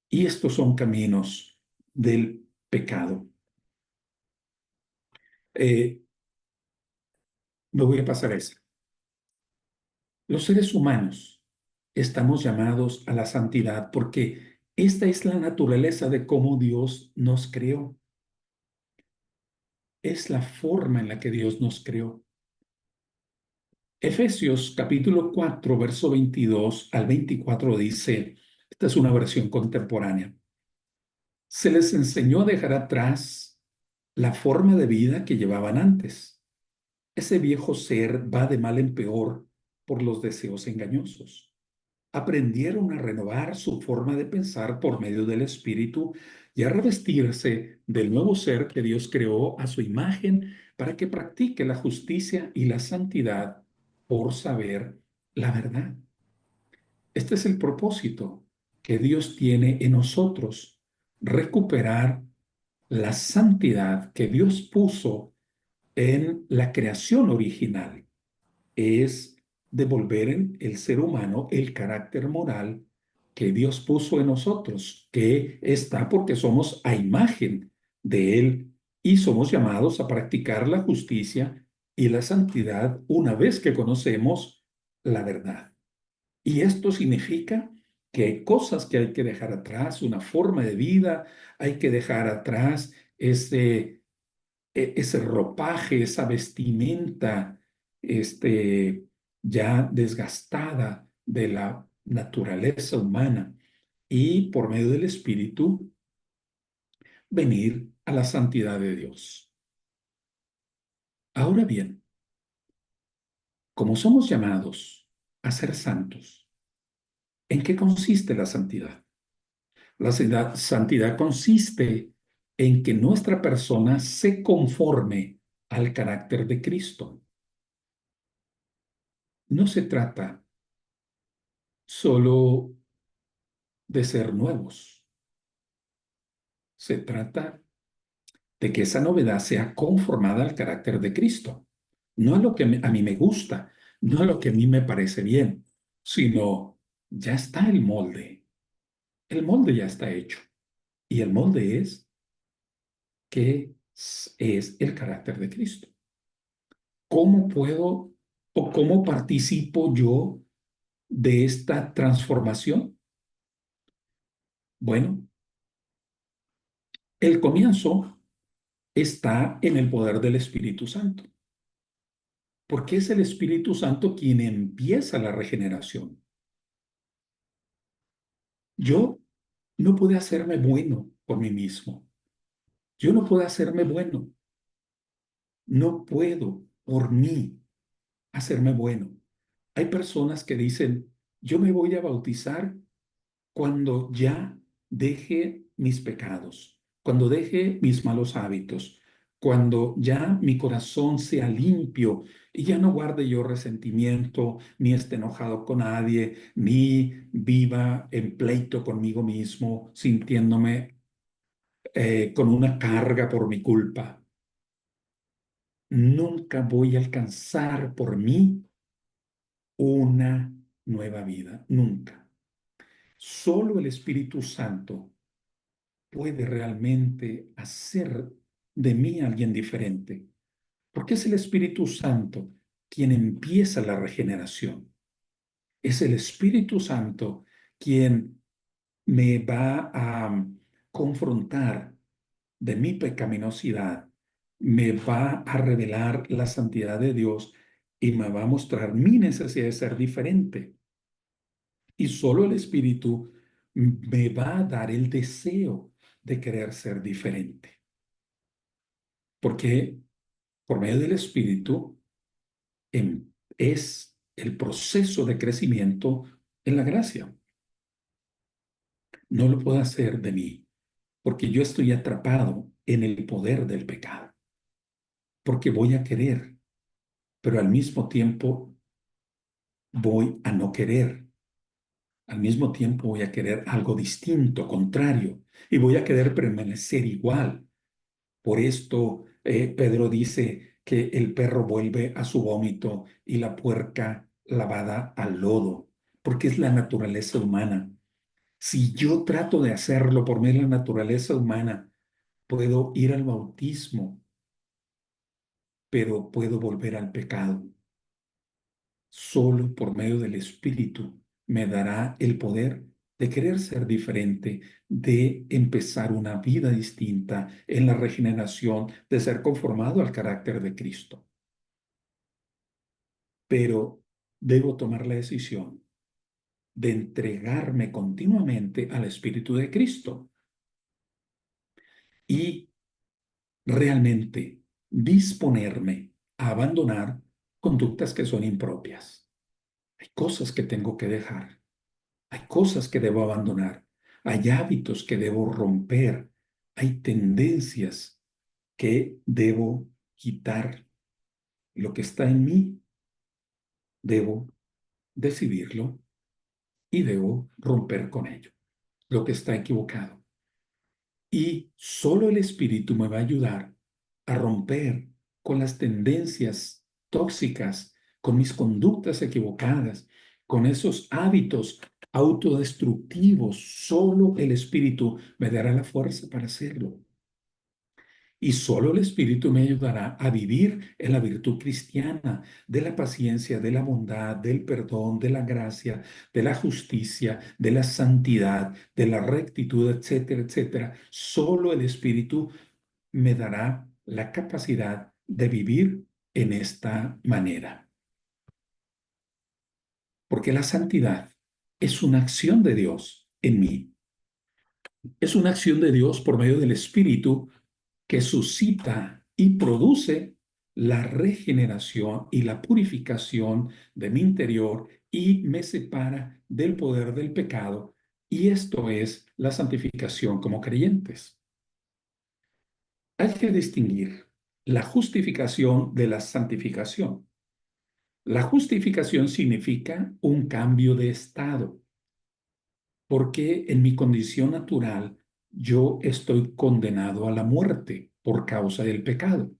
Y estos son caminos del pecado. Eh, Me voy a pasar esa. Los seres humanos estamos llamados a la santidad porque esta es la naturaleza de cómo Dios nos creó. Es la forma en la que Dios nos creó. Efesios capítulo 4, verso 22 al 24 dice, esta es una versión contemporánea, se les enseñó a dejar atrás la forma de vida que llevaban antes. Ese viejo ser va de mal en peor por los deseos engañosos. Aprendieron a renovar su forma de pensar por medio del Espíritu y a revestirse del nuevo ser que Dios creó a su imagen para que practique la justicia y la santidad por saber la verdad. Este es el propósito que Dios tiene en nosotros, recuperar la santidad que Dios puso en la creación original. Es devolver en el ser humano el carácter moral que Dios puso en nosotros, que está porque somos a imagen de Él y somos llamados a practicar la justicia y la santidad una vez que conocemos la verdad. Y esto significa que hay cosas que hay que dejar atrás, una forma de vida, hay que dejar atrás ese ropaje, esa vestimenta, ya desgastada de la naturaleza humana y por medio del Espíritu venir a la santidad de Dios. Ahora bien, como somos llamados a ser santos, ¿en qué consiste la santidad? Santidad consiste en que nuestra persona se conforme al carácter de Cristo. No se trata solo de ser nuevos. Se trata de que esa novedad sea conformada al carácter de Cristo, no a lo que a mí me gusta, no a lo que a mí me parece bien, sino ya está el molde. El molde ya está hecho. Y el molde es que es el carácter de Cristo. ¿Cómo puedo o cómo participo yo de esta transformación? Bueno, el comienzo está en el poder del Espíritu Santo, porque es el Espíritu Santo quien empieza la regeneración. Yo no puedo hacerme bueno por mí mismo. Yo no puedo hacerme bueno. No puedo por mí hacerme bueno. Hay personas que dicen, yo me voy a bautizar cuando ya deje mis pecados, cuando deje mis malos hábitos, cuando ya mi corazón sea limpio y ya no guarde yo resentimiento, ni esté enojado con nadie, ni viva en pleito conmigo mismo, sintiéndome con una carga por mi culpa. Nunca voy a alcanzar por mí una nueva vida, nunca. Solo el Espíritu Santo puede realmente hacer de mí alguien diferente, porque es el Espíritu Santo quien empieza la regeneración. Es el Espíritu Santo quien me va a confrontar de mi pecaminosidad, me va a revelar la santidad de Dios y me va a mostrar mi necesidad de ser diferente. Y solo el Espíritu me va a dar el deseo de querer ser diferente. Porque por medio del Espíritu es el proceso de crecimiento en la gracia. No lo puedo hacer de mí, porque yo estoy atrapado en el poder del pecado, porque voy a querer, pero al mismo tiempo voy a no querer. Al mismo tiempo voy a querer algo distinto, contrario, y voy a querer permanecer igual. Por esto, Pedro dice que el perro vuelve a su vómito y la puerca lavada al lodo, porque es la naturaleza humana. Si yo trato de hacerlo por medio de la naturaleza humana, puedo ir al bautismo, pero puedo volver al pecado. Solo por medio del Espíritu me dará el poder de querer ser diferente, de empezar una vida distinta en la regeneración, de ser conformado al carácter de Cristo. Pero debo tomar la decisión de entregarme continuamente al Espíritu de Cristo y realmente disponerme a abandonar conductas que son impropias. Hay cosas que tengo que dejar. Hay cosas que debo abandonar, hay hábitos que debo romper, hay tendencias que debo quitar. Lo que está en mí, debo decidirlo y debo romper con ello. Lo que está equivocado. Y solo el Espíritu me va a ayudar a romper con las tendencias tóxicas, con mis conductas equivocadas, con esos hábitos autodestructivos. Solo el Espíritu me dará la fuerza para hacerlo. Y solo el Espíritu me ayudará a vivir en la virtud cristiana, de la paciencia, de la bondad, del perdón, de la gracia, de la justicia, de la santidad, de la rectitud, etcétera, etcétera. Solo el Espíritu me dará la capacidad de vivir en esta manera. Porque la santidad es una acción de Dios en mí. Es una acción de Dios por medio del Espíritu que suscita y produce la regeneración y la purificación de mi interior y me separa del poder del pecado. Y esto es la santificación como creyentes. Hay que distinguir la justificación de la santificación. La justificación significa un cambio de estado, porque en mi condición natural yo estoy condenado a la muerte por causa del pecado.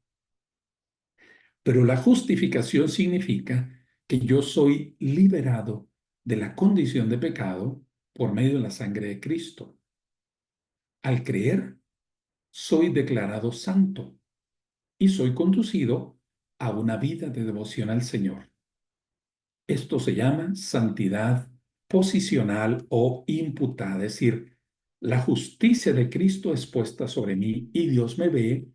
Pero la justificación significa que yo soy liberado de la condición de pecado por medio de la sangre de Cristo. Al creer, soy declarado santo y soy conducido a una vida de devoción al Señor. Esto se llama santidad posicional o imputada, es decir, la justicia de Cristo es puesta sobre mí y Dios me ve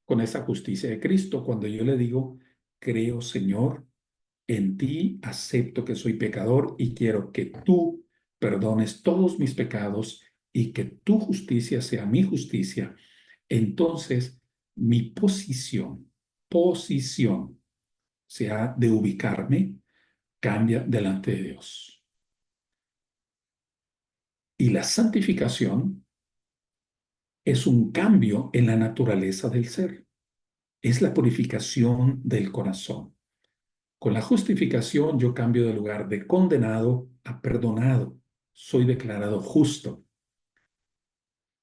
con esa justicia de Cristo. Cuando yo le digo, creo, Señor, en ti acepto que soy pecador y quiero que tú perdones todos mis pecados y que tu justicia sea mi justicia. Entonces, mi posición, sea de ubicarme, cambia delante de Dios. Y la santificación es un cambio en la naturaleza del ser. Es la purificación del corazón. Con la justificación yo cambio de lugar de condenado a perdonado. Soy declarado justo.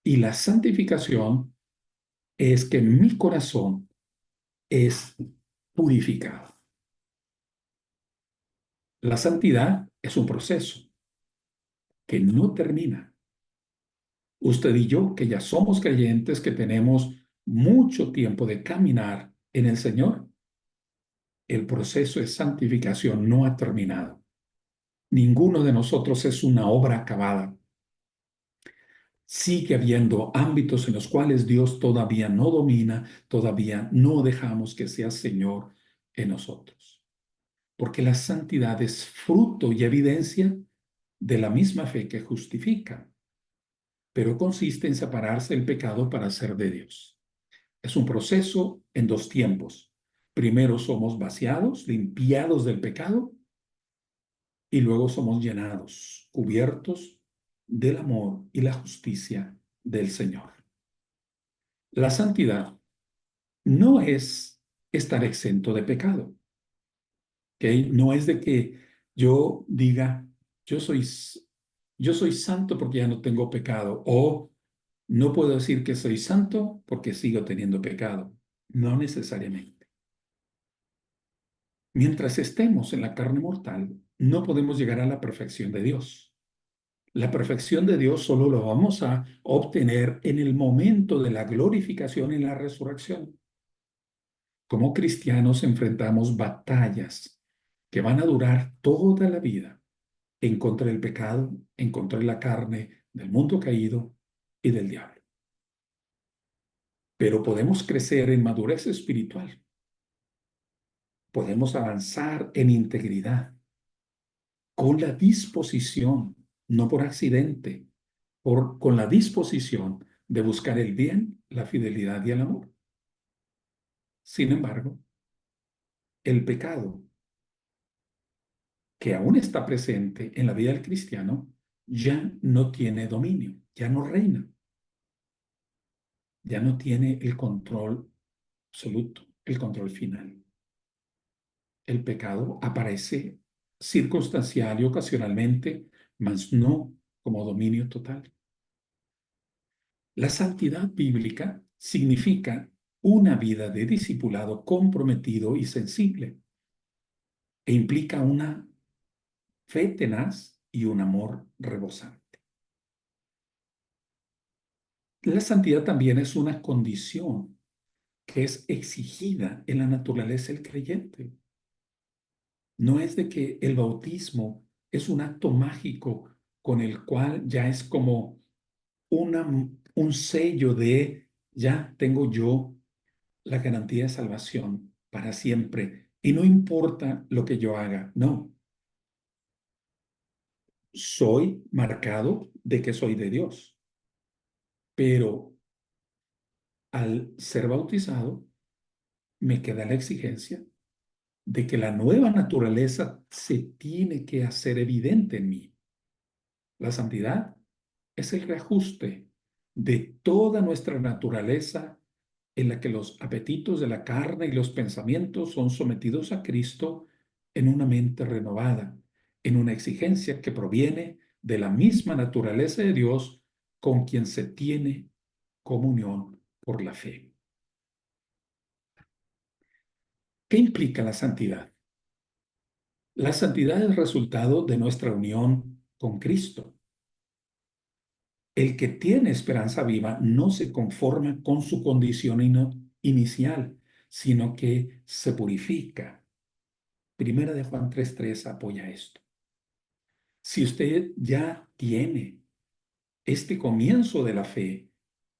Y la santificación es que mi corazón es purificado. La santidad es un proceso que no termina. Usted y yo, que ya somos creyentes, que tenemos mucho tiempo de caminar en el Señor, el proceso de santificación no ha terminado. Ninguno de nosotros es una obra acabada. Sigue habiendo ámbitos en los cuales Dios todavía no domina, todavía no dejamos que sea Señor en nosotros. Porque la santidad es fruto y evidencia de la misma fe que justifica, pero consiste en separarse del pecado para ser de Dios. Es un proceso en dos tiempos. Primero somos vaciados, limpiados del pecado, y luego somos llenados, cubiertos del amor y la justicia del Señor. La santidad no es estar exento de pecado, ¿ok? No es de que yo diga, yo soy, yo soy santo porque ya no tengo pecado, o no puedo decir que soy santo porque sigo teniendo pecado. No necesariamente. Mientras estemos en la carne mortal, no podemos llegar a la perfección de Dios. La perfección de Dios solo lo vamos a obtener en el momento de la glorificación y la resurrección. Como cristianos enfrentamos batallas que van a durar toda la vida en contra del pecado, en contra de la carne, del mundo caído y del diablo. Pero podemos crecer en madurez espiritual, podemos avanzar en integridad, con la disposición, no por accidente, con la disposición de buscar el bien, la fidelidad y el amor. Sin embargo, el pecado que aún está presente en la vida del cristiano ya no tiene dominio, ya no reina, ya no tiene el control absoluto, el control final. El pecado aparece circunstancial y ocasionalmente, mas no como dominio total. La santidad bíblica significa una vida de discipulado comprometido y sensible e implica una fe tenaz y un amor rebosante. La santidad también es una condición que es exigida en la naturaleza del creyente. No es de que el bautismo es un acto mágico con el cual ya es como un sello de ya tengo yo la garantía de salvación para siempre y no importa lo que yo haga. No, soy marcado de que soy de Dios, pero al ser bautizado me queda la exigencia de que la nueva naturaleza se tiene que hacer evidente en mí. La santidad es el reajuste de toda nuestra naturaleza en la que los apetitos de la carne y los pensamientos son sometidos a Cristo en una mente renovada, en una exigencia que proviene de la misma naturaleza de Dios con quien se tiene comunión por la fe. ¿Qué implica la santidad? La santidad es resultado de nuestra unión con Cristo. El que tiene esperanza viva no se conforma con su condición inicial, sino que se purifica. Primera de Juan 3:3 apoya esto. Si usted ya tiene este comienzo de la fe,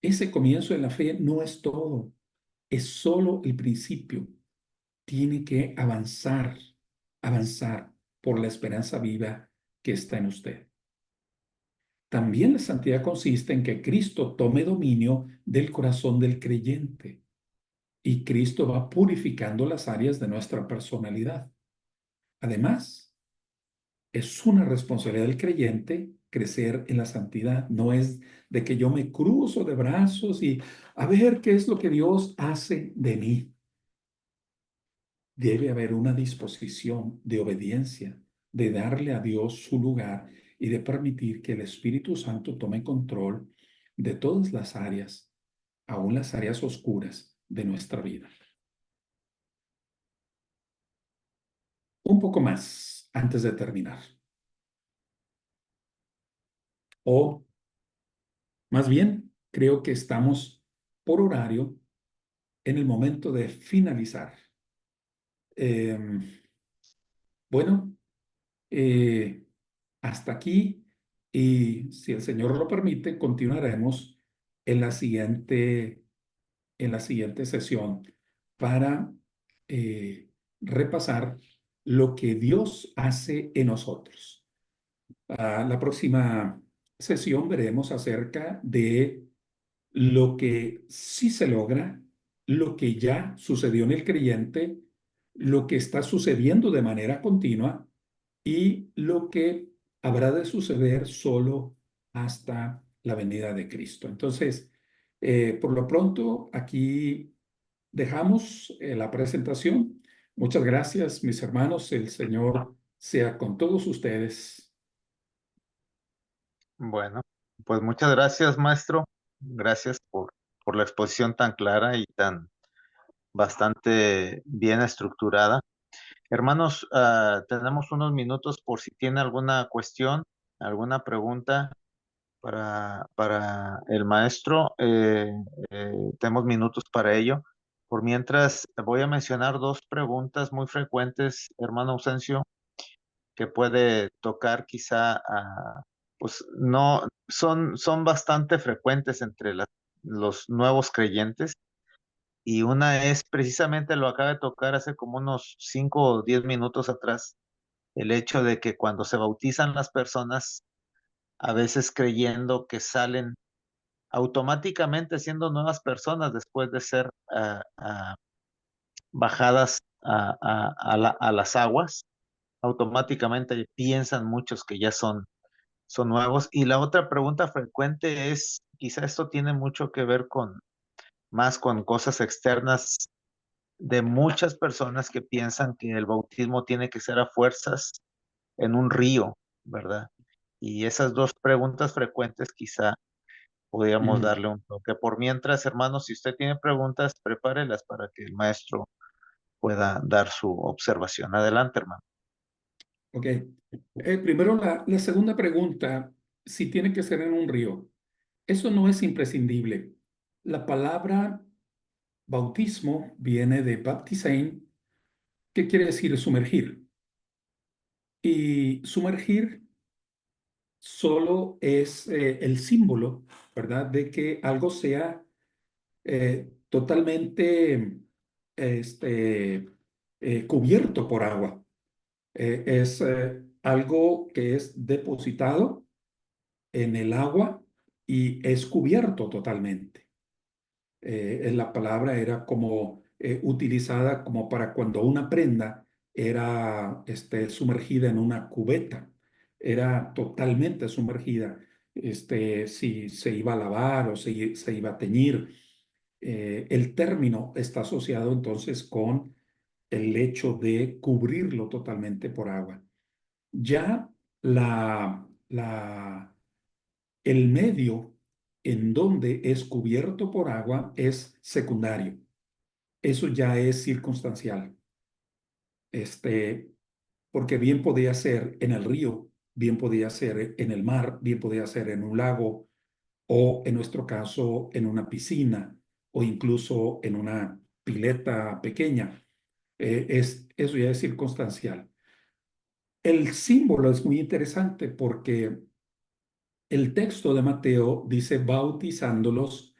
ese comienzo de la fe no es todo, es solo el principio. Tiene que avanzar, avanzar por la esperanza viva que está en usted. También la santidad consiste en que Cristo tome dominio del corazón del creyente y Cristo va purificando las áreas de nuestra personalidad. Además, es una responsabilidad del creyente crecer en la santidad. No es de que yo me cruzo de brazos y a ver qué es lo que Dios hace de mí. Debe haber una disposición de obediencia, de darle a Dios su lugar y de permitir que el Espíritu Santo tome control de todas las áreas, aún las áreas oscuras de nuestra vida. Un poco más antes de terminar. O más bien, creo que estamos por horario en el momento de finalizar. Eh, bueno, eh, hasta aquí y si el Señor lo permite, continuaremos en la siguiente sesión para eh, repasar lo que Dios hace en nosotros. La próxima sesión veremos acerca de lo que sí se logra, lo que ya sucedió en el creyente, lo que está sucediendo de manera continua y lo que habrá de suceder solo hasta la venida de Cristo. Entonces, por lo pronto, aquí dejamos la presentación. Muchas gracias, mis hermanos. El Señor sea con todos ustedes. Bueno, pues muchas gracias, maestro. Gracias por la exposición tan clara y tan bastante bien estructurada. Hermanos, tenemos unos minutos por si tiene alguna cuestión, alguna pregunta para el maestro. Tenemos minutos para ello. Por mientras, voy a mencionar dos preguntas muy frecuentes, hermano Ausencio, que puede tocar quizá pues no, son bastante frecuentes entre los nuevos creyentes. Y una es precisamente lo acaba de tocar hace como unos 5 o 10 minutos atrás, el hecho de que cuando se bautizan las personas, a veces creyendo que salen automáticamente siendo nuevas personas después de ser bajadas a las aguas, automáticamente piensan muchos que ya son nuevos. Y la otra pregunta frecuente es, quizá esto tiene mucho que ver más con cosas externas de muchas personas que piensan que el bautismo tiene que ser a fuerzas en un río, ¿verdad? Y esas dos preguntas frecuentes quizá podríamos Ujú. darle un toque. Por mientras, hermanos, si usted tiene preguntas, prepárelas para que el maestro pueda dar su observación. Adelante, hermano. Ok. Primero, la segunda pregunta, si tiene que ser en un río. Eso no es imprescindible. La palabra bautismo viene de baptizein, que quiere decir sumergir. Y sumergir solo es el símbolo, ¿verdad? De que algo sea totalmente este, cubierto por agua. Es algo que es depositado en el agua y es cubierto totalmente. La palabra era como utilizada como para cuando una prenda era sumergida en una cubeta, era totalmente sumergida. Si se iba a lavar o se iba a teñir, el término está asociado entonces con el hecho de cubrirlo totalmente por agua. Ya el medio en donde es cubierto por agua es secundario. Eso ya es circunstancial. Este, Porque bien podía ser en el río, bien podía ser en el mar, bien podía ser en un lago o en nuestro caso en una piscina o incluso en una pileta pequeña. Eso ya es circunstancial. El símbolo es muy interesante porque el texto de Mateo dice bautizándolos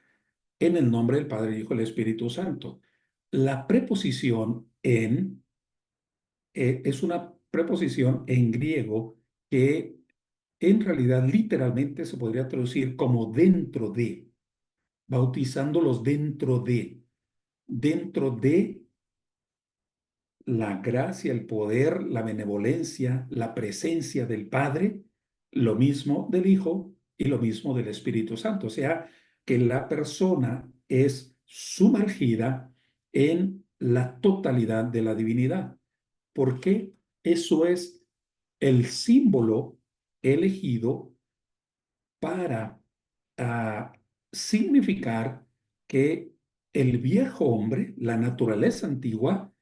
en el nombre del Padre, el Hijo y el Espíritu Santo. La preposición en es una preposición en griego que en realidad literalmente se podría traducir como dentro de, bautizándolos dentro de la gracia, el poder, la benevolencia, la presencia del Padre, lo mismo del Hijo y lo mismo del Espíritu Santo. O sea, que la persona es sumergida en la totalidad de la divinidad. ¿Por qué? Eso es el símbolo elegido para ah, significar que el viejo hombre, la naturaleza antigua,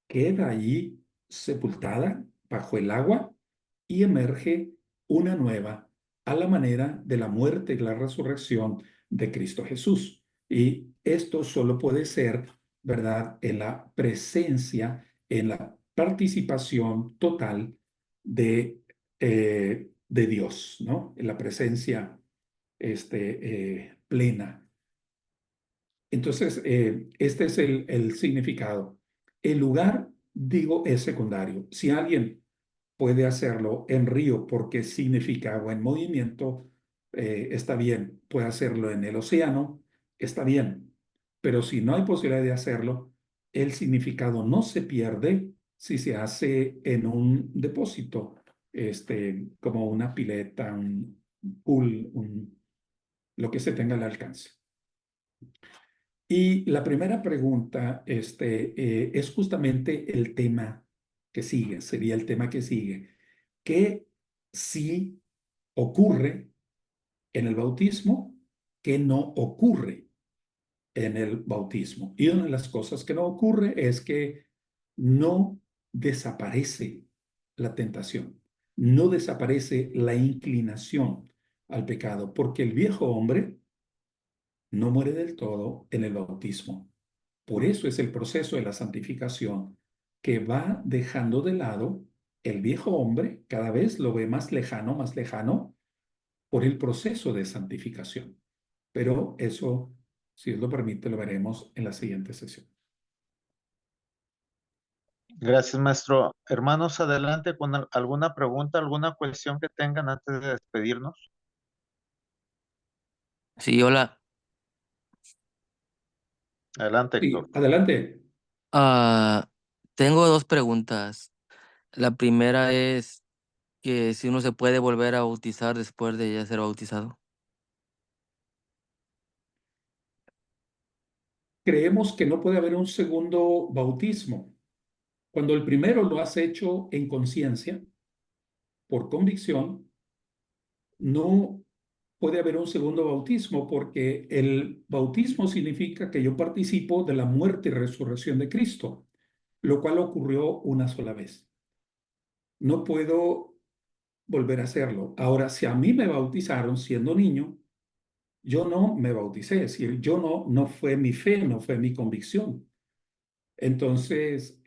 queda allí sepultada bajo el agua y emerge una nueva a la manera de la muerte y la resurrección de Cristo Jesús. Y esto solo puede ser, ¿verdad?, en la presencia, en la participación total de Dios, ¿no? En la presencia plena. Entonces, este es el significado. El lugar, digo, es secundario. Si alguien puede hacerlo en río porque significa agua en movimiento, está bien. Puede hacerlo en el océano, está bien. Pero si no hay posibilidad de hacerlo, el significado no se pierde si se hace en un depósito, como una pileta, un pool, lo que se tenga al alcance. Y la primera pregunta, es justamente el tema que sigue, sería el tema que sigue. qué sí ocurre en el bautismo, qué no ocurre en el bautismo. Y una de las cosas que no ocurre es que no desaparece la tentación, no desaparece la inclinación al pecado, porque el viejo hombre no muere del todo en el bautismo. Por eso es el proceso de la santificación que va dejando de lado el viejo hombre, cada vez lo ve más lejano, por el proceso de santificación. Pero eso, si Dios lo permite, lo veremos en la siguiente sesión. Gracias, maestro. Hermanos, adelante con alguna pregunta, alguna cuestión que tengan antes de despedirnos. Sí, hola. Adelante, Héctor. Sí, adelante. Ah, tengo dos preguntas. La primera es que si uno se puede volver a bautizar después de ya ser bautizado. Creemos que no puede haber un segundo bautismo. Cuando el primero lo has hecho en conciencia, por convicción, no puede haber un segundo bautismo porque el bautismo significa que yo participo de la muerte y resurrección de Cristo, lo cual ocurrió una sola vez. No puedo volver a hacerlo. Ahora, si a mí me bautizaron siendo niño, yo no me bauticé, es decir, yo no fue mi fe, no fue mi convicción. Entonces,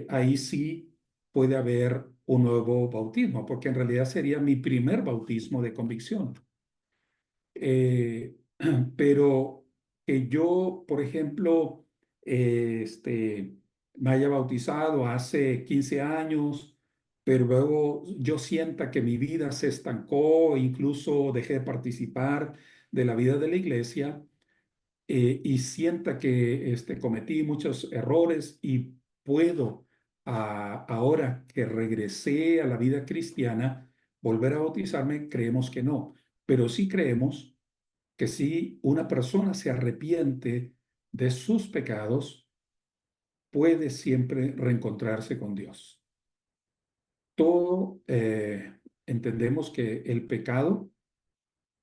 ahí sí puede haber un nuevo bautismo, porque en realidad sería mi primer bautismo de convicción. Eh, pero que yo, por ejemplo, me haya bautizado hace 15 años, pero luego yo sienta que mi vida se estancó, incluso dejé de participar de la vida de la iglesia, y sienta que cometí muchos errores y puedo, ahora que regresé a la vida cristiana, volver a bautizarme, creemos que no, pero sí creemos que si una persona se arrepiente de sus pecados, puede siempre reencontrarse con Dios. Todo entendemos que el pecado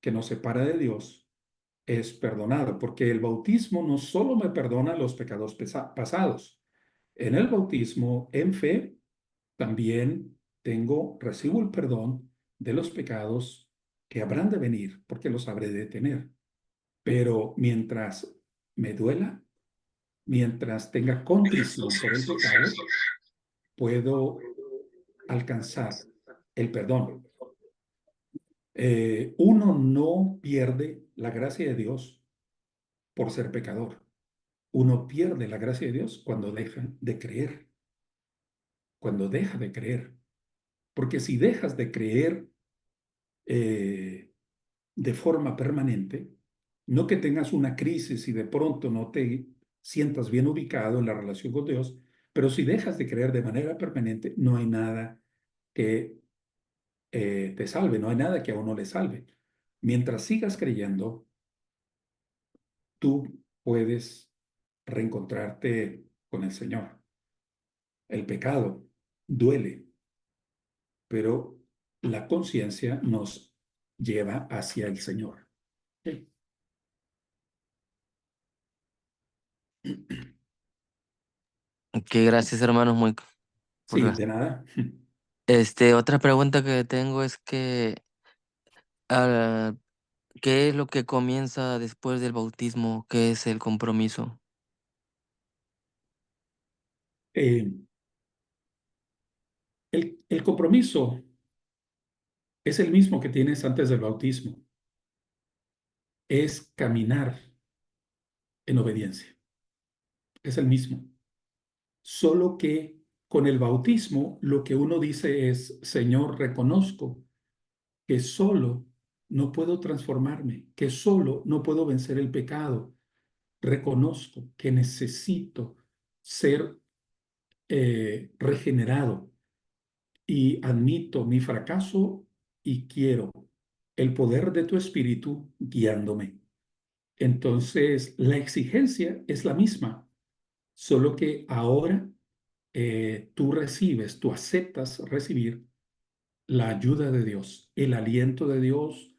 que nos separa de Dios es perdonado, porque el bautismo no solo me perdona los pecados pasados. En el bautismo, en fe, también recibo el perdón de los pecados que habrán de venir, porque los habré de tener. Pero mientras me duela, mientras tenga contrición por el pecado, puedo alcanzar el perdón. Uno no pierde la gracia de Dios por ser pecador. Uno pierde la gracia de Dios cuando deja de creer, cuando deja de creer. Porque si dejas de creer eh, de forma permanente, no que tengas una crisis y de pronto no te sientas bien ubicado en la relación con Dios, pero si dejas de creer de manera permanente, no hay nada que te salve, no hay nada que a uno le salve. Mientras sigas creyendo, tú puedes reencontrarte con el Señor. El pecado duele, pero la conciencia nos lleva hacia el Señor. Sí, Ok, gracias, hermanos, muy por sí, de nada. otra pregunta que tengo es que ah, ¿qué es lo que comienza después del bautismo? ¿Qué es el compromiso? Eh, el compromiso es el mismo que tienes antes del bautismo, es caminar en obediencia, es el mismo. Solo que con el bautismo lo que uno dice es, Señor, reconozco que solo no puedo transformarme, que solo no puedo vencer el pecado. Reconozco que necesito ser regenerado y admito mi fracaso y quiero el poder de tu espíritu guiándome. Entonces, la exigencia es la misma, solo que ahora tú recibes, tú aceptas recibir la ayuda de Dios, el aliento de Dios,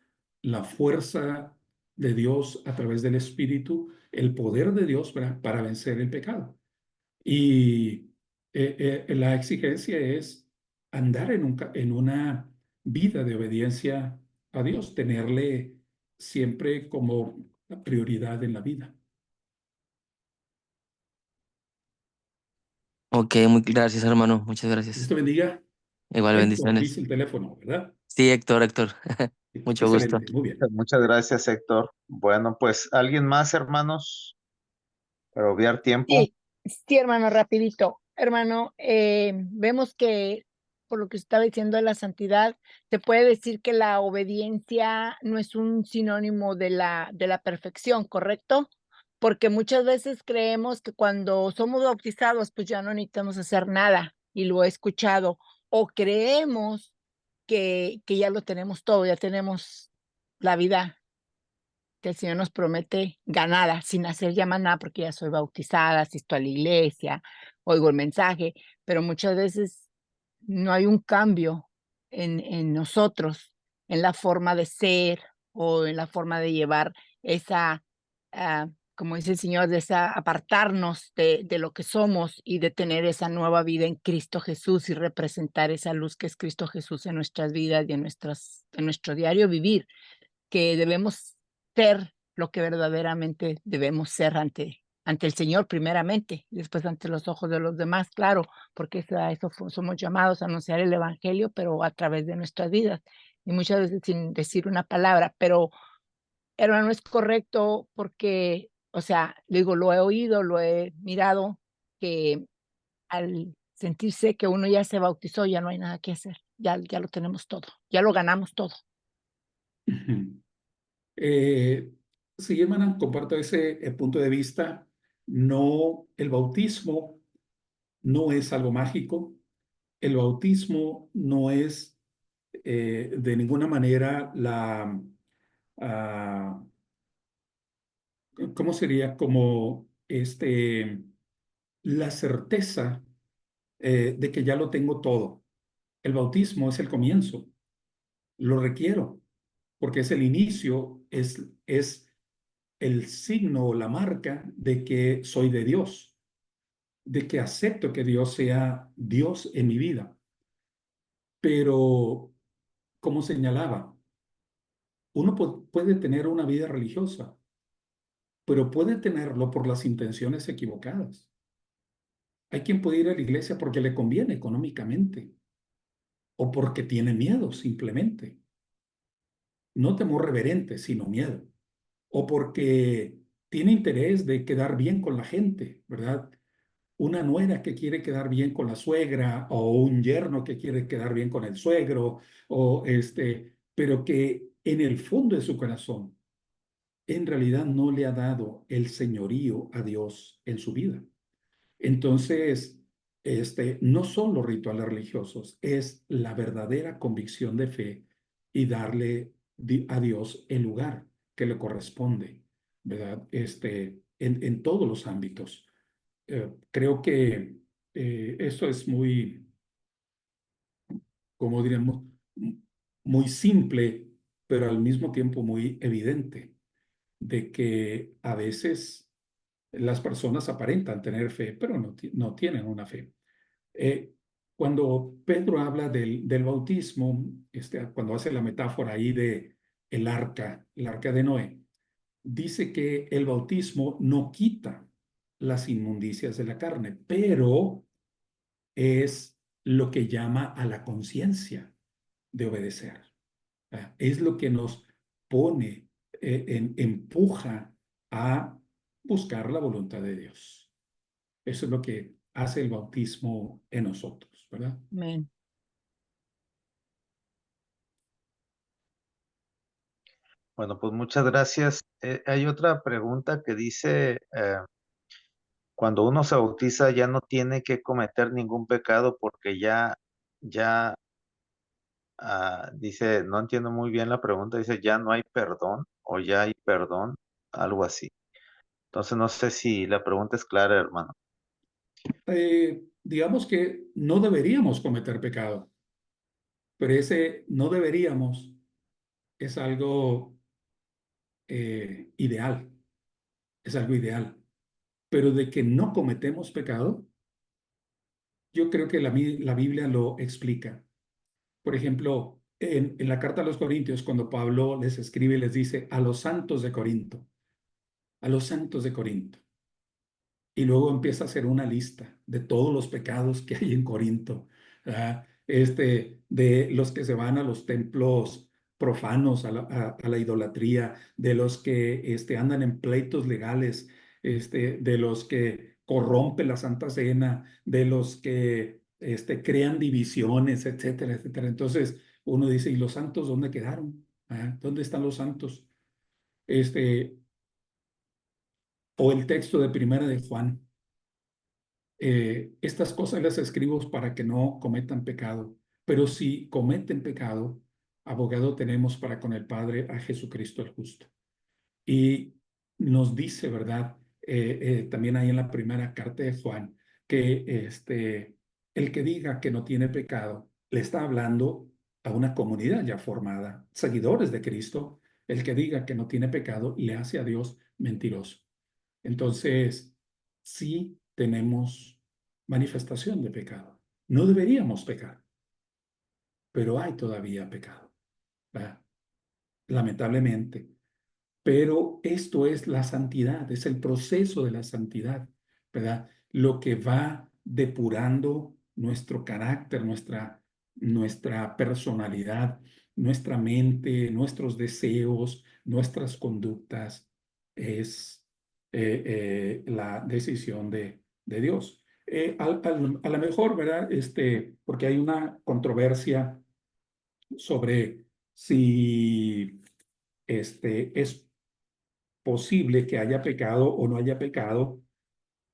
la fuerza de Dios a través del Espíritu, el poder de Dios para vencer el pecado. Y la exigencia es andar en una vida de obediencia a Dios, tenerle siempre como prioridad en la vida. Ok, muy gracias, hermano. Muchas Dios gracias. te bendiga. Igual Héctor, bendiciones. dice el teléfono, ¿verdad? Sí, Héctor, Héctor. Mucho gusto. Excelente, muy bien. Muchas gracias, Héctor. Bueno, pues, ¿alguien más, hermanos? Para obviar tiempo. Sí, sí, hermano, rapidito. Hermano, vemos que por lo que estaba diciendo de la santidad, se puede decir que la obediencia no es un sinónimo de la perfección, ¿correcto? Porque muchas veces creemos que cuando somos bautizados, pues ya no necesitamos hacer nada, y lo he escuchado, o creemos que ya lo tenemos todo, ya tenemos la vida que el Señor nos promete ganada, sin hacer ya más nada, porque ya soy bautizada, asisto a la iglesia, oigo el mensaje, pero muchas veces no hay un cambio en nosotros, en la forma de ser o en la forma de llevar esa, como dice el Señor, de esa apartarnos de lo que somos y de tener esa nueva vida en Cristo Jesús y representar esa luz que es Cristo Jesús en nuestras vidas y en nuestro diario vivir, que debemos ser lo que verdaderamente debemos ser ante el Señor primeramente, y después ante los ojos de los demás, claro, porque a eso somos llamados a anunciar el evangelio, pero a través de nuestras vidas, y muchas veces sin decir una palabra, pero hermano, es correcto porque, o sea, digo, lo he oído, lo he mirado, que al sentirse que uno ya se bautizó, ya no hay nada que hacer, ya lo tenemos todo, ya lo ganamos todo. Eh, sí, hermana, comparto ese punto de vista. No, el bautismo no es algo mágico. El bautismo no es de ninguna manera ah, ¿cómo sería? Como la certeza de que ya lo tengo todo. El bautismo es el comienzo. Lo requiero porque es el inicio, es el signo o la marca de que soy de Dios, de que acepto que Dios sea Dios en mi vida. Pero, como señalaba, uno puede tener una vida religiosa, pero puede tenerlo por las intenciones equivocadas. Hay quien puede ir a la iglesia porque le conviene económicamente o porque tiene miedo simplemente. No temor reverente, sino miedo. O porque tiene interés de quedar bien con la gente, ¿verdad? Una nuera que quiere quedar bien con la suegra o un yerno que quiere quedar bien con el suegro o pero que en el fondo de su corazón en realidad no le ha dado el señorío a Dios en su vida. Entonces, no son los rituales religiosos, es la verdadera convicción de fe y darle a Dios el lugar que le corresponde, ¿verdad? En todos los ámbitos. Creo que esto es muy, como diríamos, muy simple, pero al mismo tiempo muy evidente, de que a veces las personas aparentan tener fe, pero no tienen una fe. Eh, Cuando Pedro habla del bautismo, cuando hace la metáfora ahí de el arca de Noé, dice que el bautismo no quita las inmundicias de la carne, pero es lo que llama a la conciencia de obedecer. Es lo que nos pone, empuja a buscar la voluntad de Dios. Eso es lo que hace el bautismo en nosotros, ¿verdad? Amén. Bueno, pues muchas gracias. Hay otra pregunta que dice, cuando uno se bautiza ya no tiene que cometer ningún pecado porque ya, dice, no entiendo muy bien la pregunta, dice, ya no hay perdón o ya hay perdón, algo así. Entonces no sé si la pregunta es clara, hermano. Digamos que no deberíamos cometer pecado. pero ese no deberíamos es algo ideal, es algo ideal. Pero de que no cometemos pecado, yo creo que la Biblia lo explica. Por ejemplo, en la carta a los Corintios, cuando Pablo les escribe y les dice a los santos de Corinto, a los santos de Corinto. Y luego empieza a hacer una lista de todos los pecados que hay en Corinto, ¿verdad? De los que se van a los templos profanos, a la idolatría, de los que andan en pleitos legales, de los que corrompen la Santa Cena, de los que crean divisiones, etcétera, etcétera. Entonces uno dice, ¿y los santos dónde quedaron? ¿Ah? ¿Dónde están los santos? Este, o el texto de Primera de Juan. Estas cosas las escribo para que no cometan pecado, pero si cometen pecado, abogado tenemos para con el Padre a Jesucristo el justo. Y nos dice, ¿verdad? También ahí en la primera carta de Juan, que el que diga que no tiene pecado, le está hablando a una comunidad ya formada, seguidores de Cristo. El que diga que no tiene pecado le hace a Dios mentiroso. Entonces, sí tenemos manifestación de pecado. No deberíamos pecar, pero hay todavía pecado, ¿verdad? Lamentablemente. Pero esto es la santidad, es el proceso de la santidad, ¿verdad? Lo que va depurando nuestro carácter, nuestra personalidad, nuestra mente, nuestros deseos, nuestras conductas, es la decisión de Dios. A lo mejor, ¿verdad? Porque hay una controversia sobre si es posible que haya pecado o no haya pecado.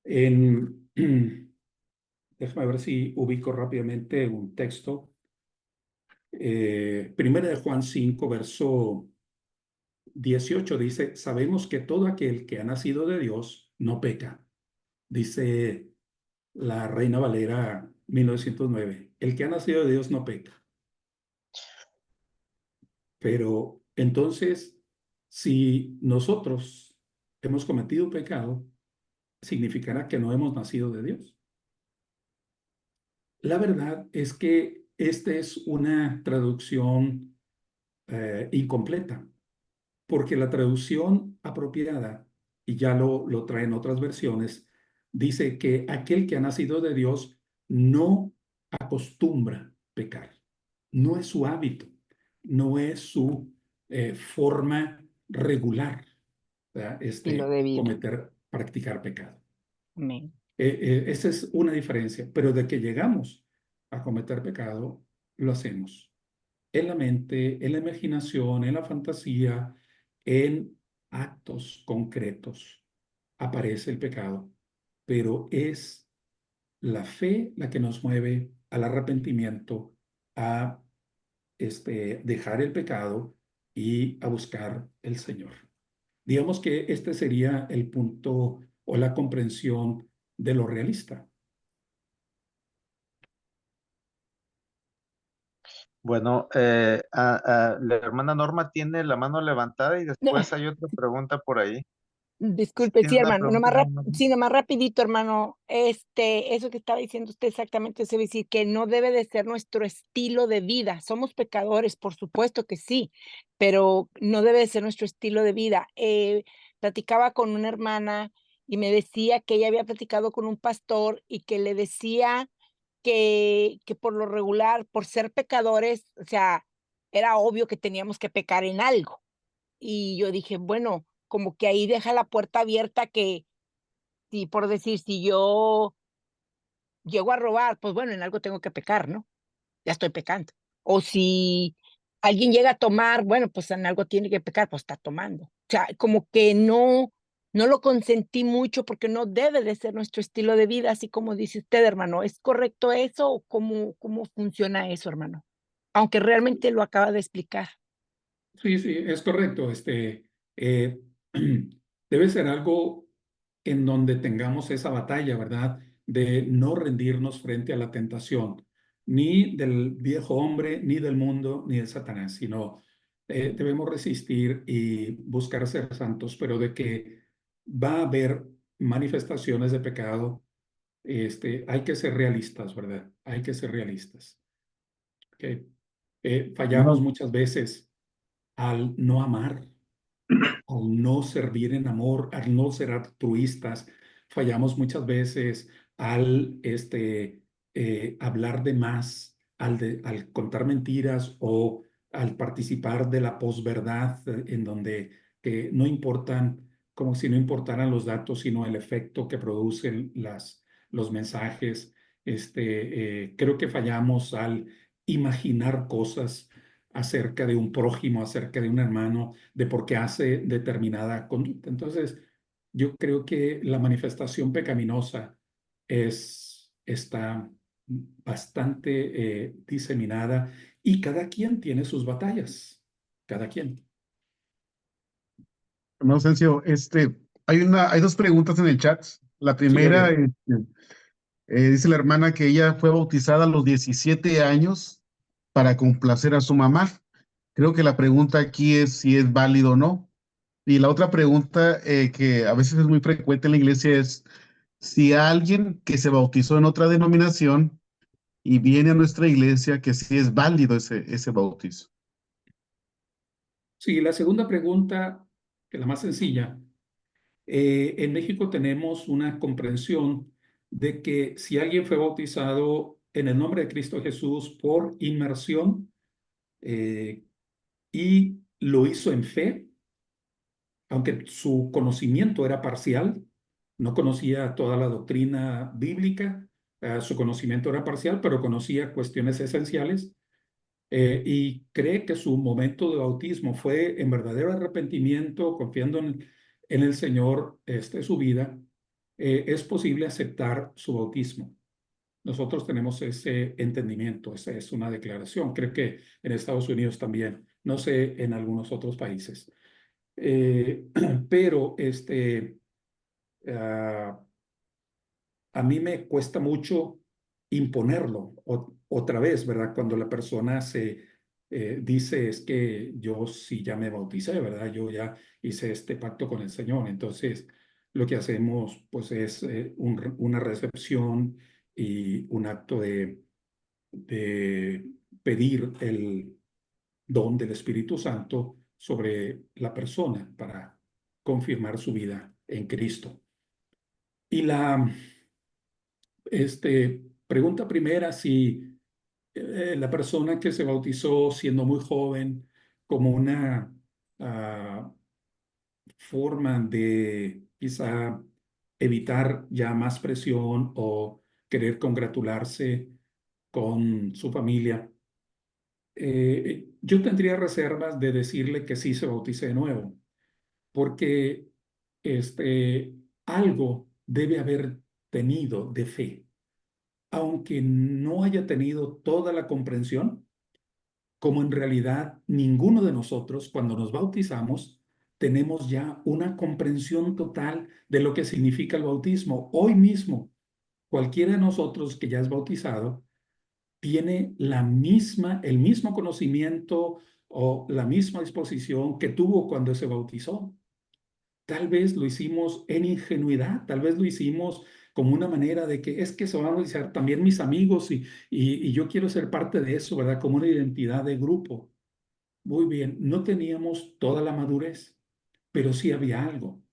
Déjame ver si ubico rápidamente un texto. Primera de Juan 5, verso 18 dice, sabemos que todo aquel que ha nacido de Dios no peca. Dice la Reina Valera 1909, el que ha nacido de Dios no peca. Pero entonces, si nosotros hemos cometido pecado, significará que no hemos nacido de Dios. La verdad es que esta es una traducción incompleta, porque la traducción apropiada, y ya lo traen otras versiones, dice que aquel que ha nacido de Dios no acostumbra pecar, no es su hábito, no es su forma regular, ¿verdad? Estilo de vida. Practicar pecado. Amén. Esa es una diferencia, pero de que llegamos a cometer pecado, lo hacemos en la mente, en la imaginación, en la fantasía, en actos concretos. Aparece el pecado, pero es la fe la que nos mueve al arrepentimiento, a dejar el pecado y a buscar el Señor. Digamos que este sería el punto o la comprensión de lo realista. Bueno, la hermana Norma tiene la mano levantada y después hay otra pregunta por ahí. Disculpe, sí, ¿Tiene una hermano, pregunta, hermana? sí, nomás rapidito, hermano. Eso que estaba diciendo usted exactamente, eso es decir, que no debe de ser nuestro estilo de vida. Somos pecadores, por supuesto que sí, pero no debe de ser nuestro estilo de vida. Platicaba con una hermana y me decía que ella había platicado con un pastor y que le decía que por lo regular, por ser pecadores, o sea, era obvio que teníamos que pecar en algo. Y yo dije, bueno, como que ahí deja la puerta abierta que si por decir, si yo llego a robar, pues bueno, en algo tengo que pecar, ¿no? Ya estoy pecando. O si alguien llega a tomar, bueno, pues en algo tiene que pecar, pues está tomando. O sea, como que no lo consentí mucho porque no debe de ser nuestro estilo de vida, así como dice usted, hermano. ¿Es correcto eso o cómo funciona eso, hermano? Aunque realmente lo acaba de explicar. Sí, sí, es correcto. Eh, debe ser algo en donde tengamos esa batalla, ¿verdad? De no rendirnos frente a la tentación. ni del viejo hombre, ni del mundo, ni de Satanás, sino debemos resistir y buscar ser santos, pero de que va a haber manifestaciones de pecado, hay que ser realistas, ¿verdad? Hay que ser realistas. ¿Ok? Fallamos No, muchas veces al no amar, al no servir en amor, al no ser altruistas. Fallamos muchas veces al hablar de más, al contar mentiras o al participar de la posverdad, en donde no importan, como si no importaran los datos, sino el efecto que producen los mensajes. Creo que fallamos al imaginar cosas acerca de un prójimo, acerca de un hermano, de por qué hace determinada conducta. Entonces, yo creo que la manifestación pecaminosa está bastante diseminada y cada quien tiene sus batallas, cada quien. hermano Asensio, hay dos preguntas en el chat. La Sí, a primera, ver. dice la hermana que ella fue bautizada a los 17 años para complacer a su mamá. Creo que la pregunta aquí es si es válido o no. Y la otra pregunta, que a veces es muy frecuente en la iglesia, es si alguien que se bautizó en otra denominación y viene a nuestra iglesia, que si es válido ese bautizo. Sí, la segunda pregunta, que es la más sencilla. En México tenemos una comprensión de que si alguien fue bautizado en el nombre de Cristo Jesús por inmersión, eh, y lo hizo en fe, aunque su conocimiento era parcial, no conocía toda la doctrina bíblica, su conocimiento era parcial, pero conocía cuestiones esenciales, y cree que su momento de bautismo fue en verdadero arrepentimiento, confiando en el Señor, su vida. Es posible aceptar su bautismo. Nosotros tenemos ese entendimiento, esa es una declaración. Creo que en Estados Unidos también, no sé, en algunos otros países. Eh, pero ah, a mí me cuesta mucho imponerlo otra vez, ¿verdad? Cuando la persona dice, es que yo sí ya me bauticé, ¿verdad? Yo ya hice este pacto con el Señor. Entonces, lo que hacemos, pues, es una recepción y un acto de pedir el don del Espíritu Santo sobre la persona para confirmar su vida en Cristo. Y la pregunta primera, si la persona que se bautizó siendo muy joven, como una ah, forma de quizá evitar ya más presión o querer congratularse con su familia, yo tendría reservas de decirle que sí se bautice de nuevo, porque este, algo debe haber tenido de fe, aunque no haya tenido toda la comprensión, como en realidad ninguno de nosotros cuando nos bautizamos tenemos ya una comprensión total de lo que significa el bautismo. Hoy mismo, cualquiera de nosotros que ya es bautizado tiene el mismo conocimiento o la misma disposición que tuvo cuando se bautizó. Tal vez lo hicimos en ingenuidad, tal vez lo hicimos como una manera de que es que se van a bautizar también mis amigos y yo quiero ser parte de eso, ¿verdad? Como una identidad de grupo. Muy bien, no teníamos toda la madurez, pero sí había algo.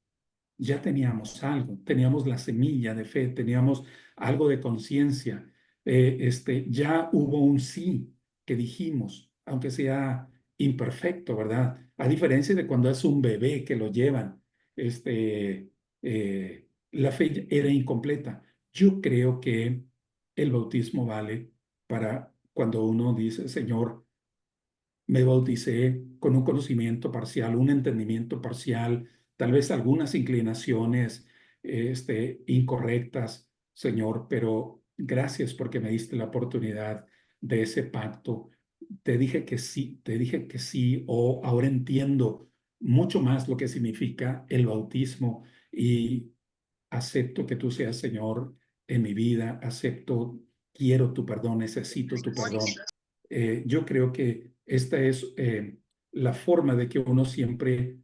Ya teníamos algo, teníamos la semilla de fe, teníamos algo de conciencia. Ya hubo un sí que dijimos, aunque sea imperfecto, ¿verdad? A diferencia de cuando es un bebé que lo llevan, la fe era incompleta. Yo creo que el bautismo vale para cuando uno dice, Señor, me bauticé con un conocimiento parcial, un entendimiento parcial, tal vez algunas inclinaciones incorrectas, Señor, pero gracias porque me diste la oportunidad de ese pacto. Te dije que sí, o ahora entiendo mucho más lo que significa el bautismo y acepto que tú seas Señor en mi vida, acepto quiero tu perdón, necesito tu perdón. Yo creo que esta es la forma de que uno siempre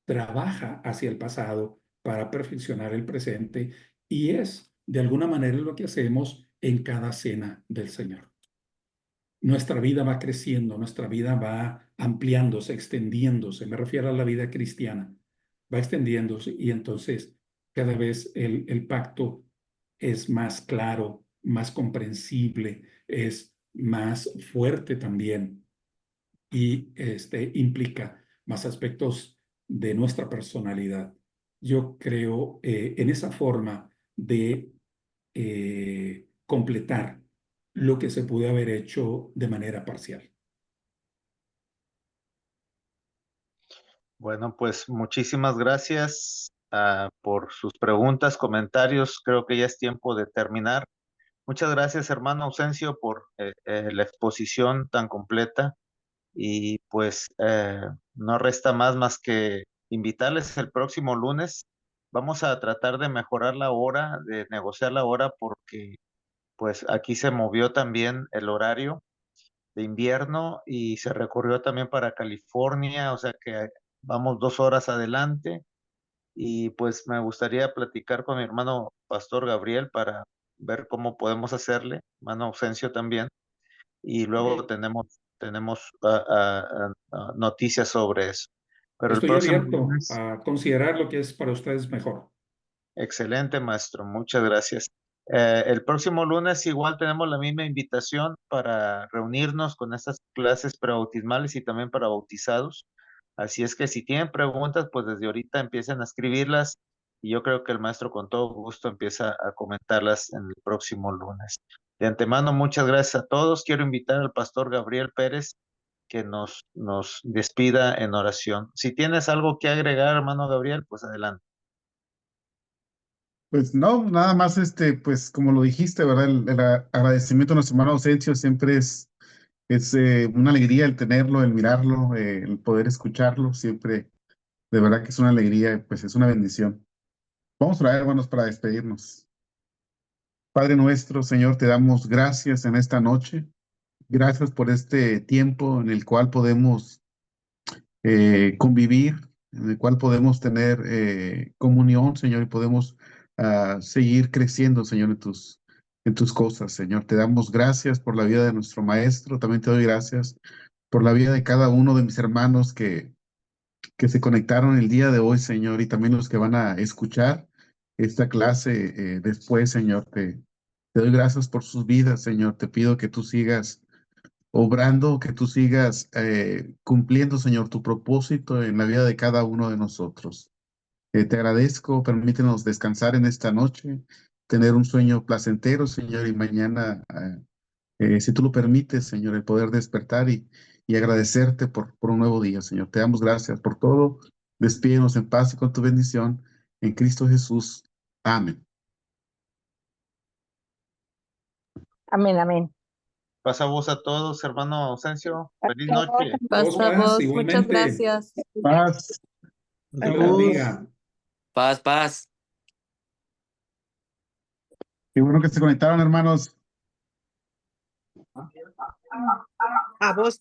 trabaja hacia el pasado para perfeccionar el presente y es de alguna manera lo que hacemos en cada cena del Señor. Nuestra vida va creciendo, nuestra vida va ampliándose, extendiéndose. Me refiero a la vida cristiana. Va extendiéndose y entonces cada vez el pacto es más claro, más comprensible, es más fuerte también y implica más aspectos de nuestra personalidad. Yo creo en esa forma de completar lo que se pudo haber hecho de manera parcial. Bueno, pues muchísimas gracias por sus preguntas, comentarios. Creo que ya es tiempo de terminar. Muchas gracias, hermano Ausencio, por la exposición tan completa. Y pues no resta más que invitarles el próximo lunes. Vamos a tratar de mejorar la hora, de negociar la hora, porque pues aquí se movió también el horario de invierno y se recorrió también para California, o sea que vamos 2 horas adelante. Y pues me gustaría platicar con mi hermano Pastor Gabriel para ver cómo podemos hacerle, hermano Ausencio también, y luego tenemos noticias sobre eso. Pero el Estoy próximo abierto lunes, a considerar lo que es para ustedes mejor. excelente, maestro, muchas gracias. El próximo lunes igual tenemos la misma invitación para reunirnos con estas clases prebautismales y también para bautizados. Así es que si tienen preguntas, pues desde ahorita empiecen a escribirlas y yo creo que el maestro con todo gusto empieza a comentarlas en el próximo lunes. De antemano, muchas gracias a todos. Quiero invitar al pastor Gabriel Pérez que nos despida en oración. Si tienes algo que agregar, hermano Gabriel, pues adelante. Pues no, nada más pues como lo dijiste, ¿verdad? Agradecimiento a nuestro hermano Ausencio siempre es una alegría el tenerlo, el mirarlo, el poder escucharlo, siempre, de verdad que es una alegría, pues es una bendición. Vamos a orar, hermanos, para despedirnos. Padre nuestro, Señor, te damos gracias en esta noche. Gracias por este tiempo en el cual podemos convivir, en el cual podemos tener comunión, Señor, y podemos seguir creciendo, Señor, en tus cosas, Señor. Te damos gracias por la vida de nuestro maestro. También te doy gracias por la vida de cada uno de mis hermanos que se conectaron el día de hoy, Señor, y también los que van a escuchar esta clase después, Señor. Te doy gracias por sus vidas, Señor. Te pido que tú sigas obrando, que tú sigas cumpliendo, Señor, tu propósito en la vida de cada uno de nosotros. Te agradezco, permítenos descansar en esta noche, tener un sueño placentero, Señor, y mañana, si tú lo permites, Señor, el poder despertar y agradecerte por un nuevo día, Señor. Te damos gracias por todo. Despídenos en paz y con tu bendición en Cristo Jesús. Amén. Amén, amén. Pasa voz a todos, hermano Ausencio. Feliz Pasa voz. noche. Pasa Paz, voz, muchas igualmente. gracias. Paz. Dios le Salud. bendiga. Paz, paz. Qué bueno que se conectaron, hermanos. A vos,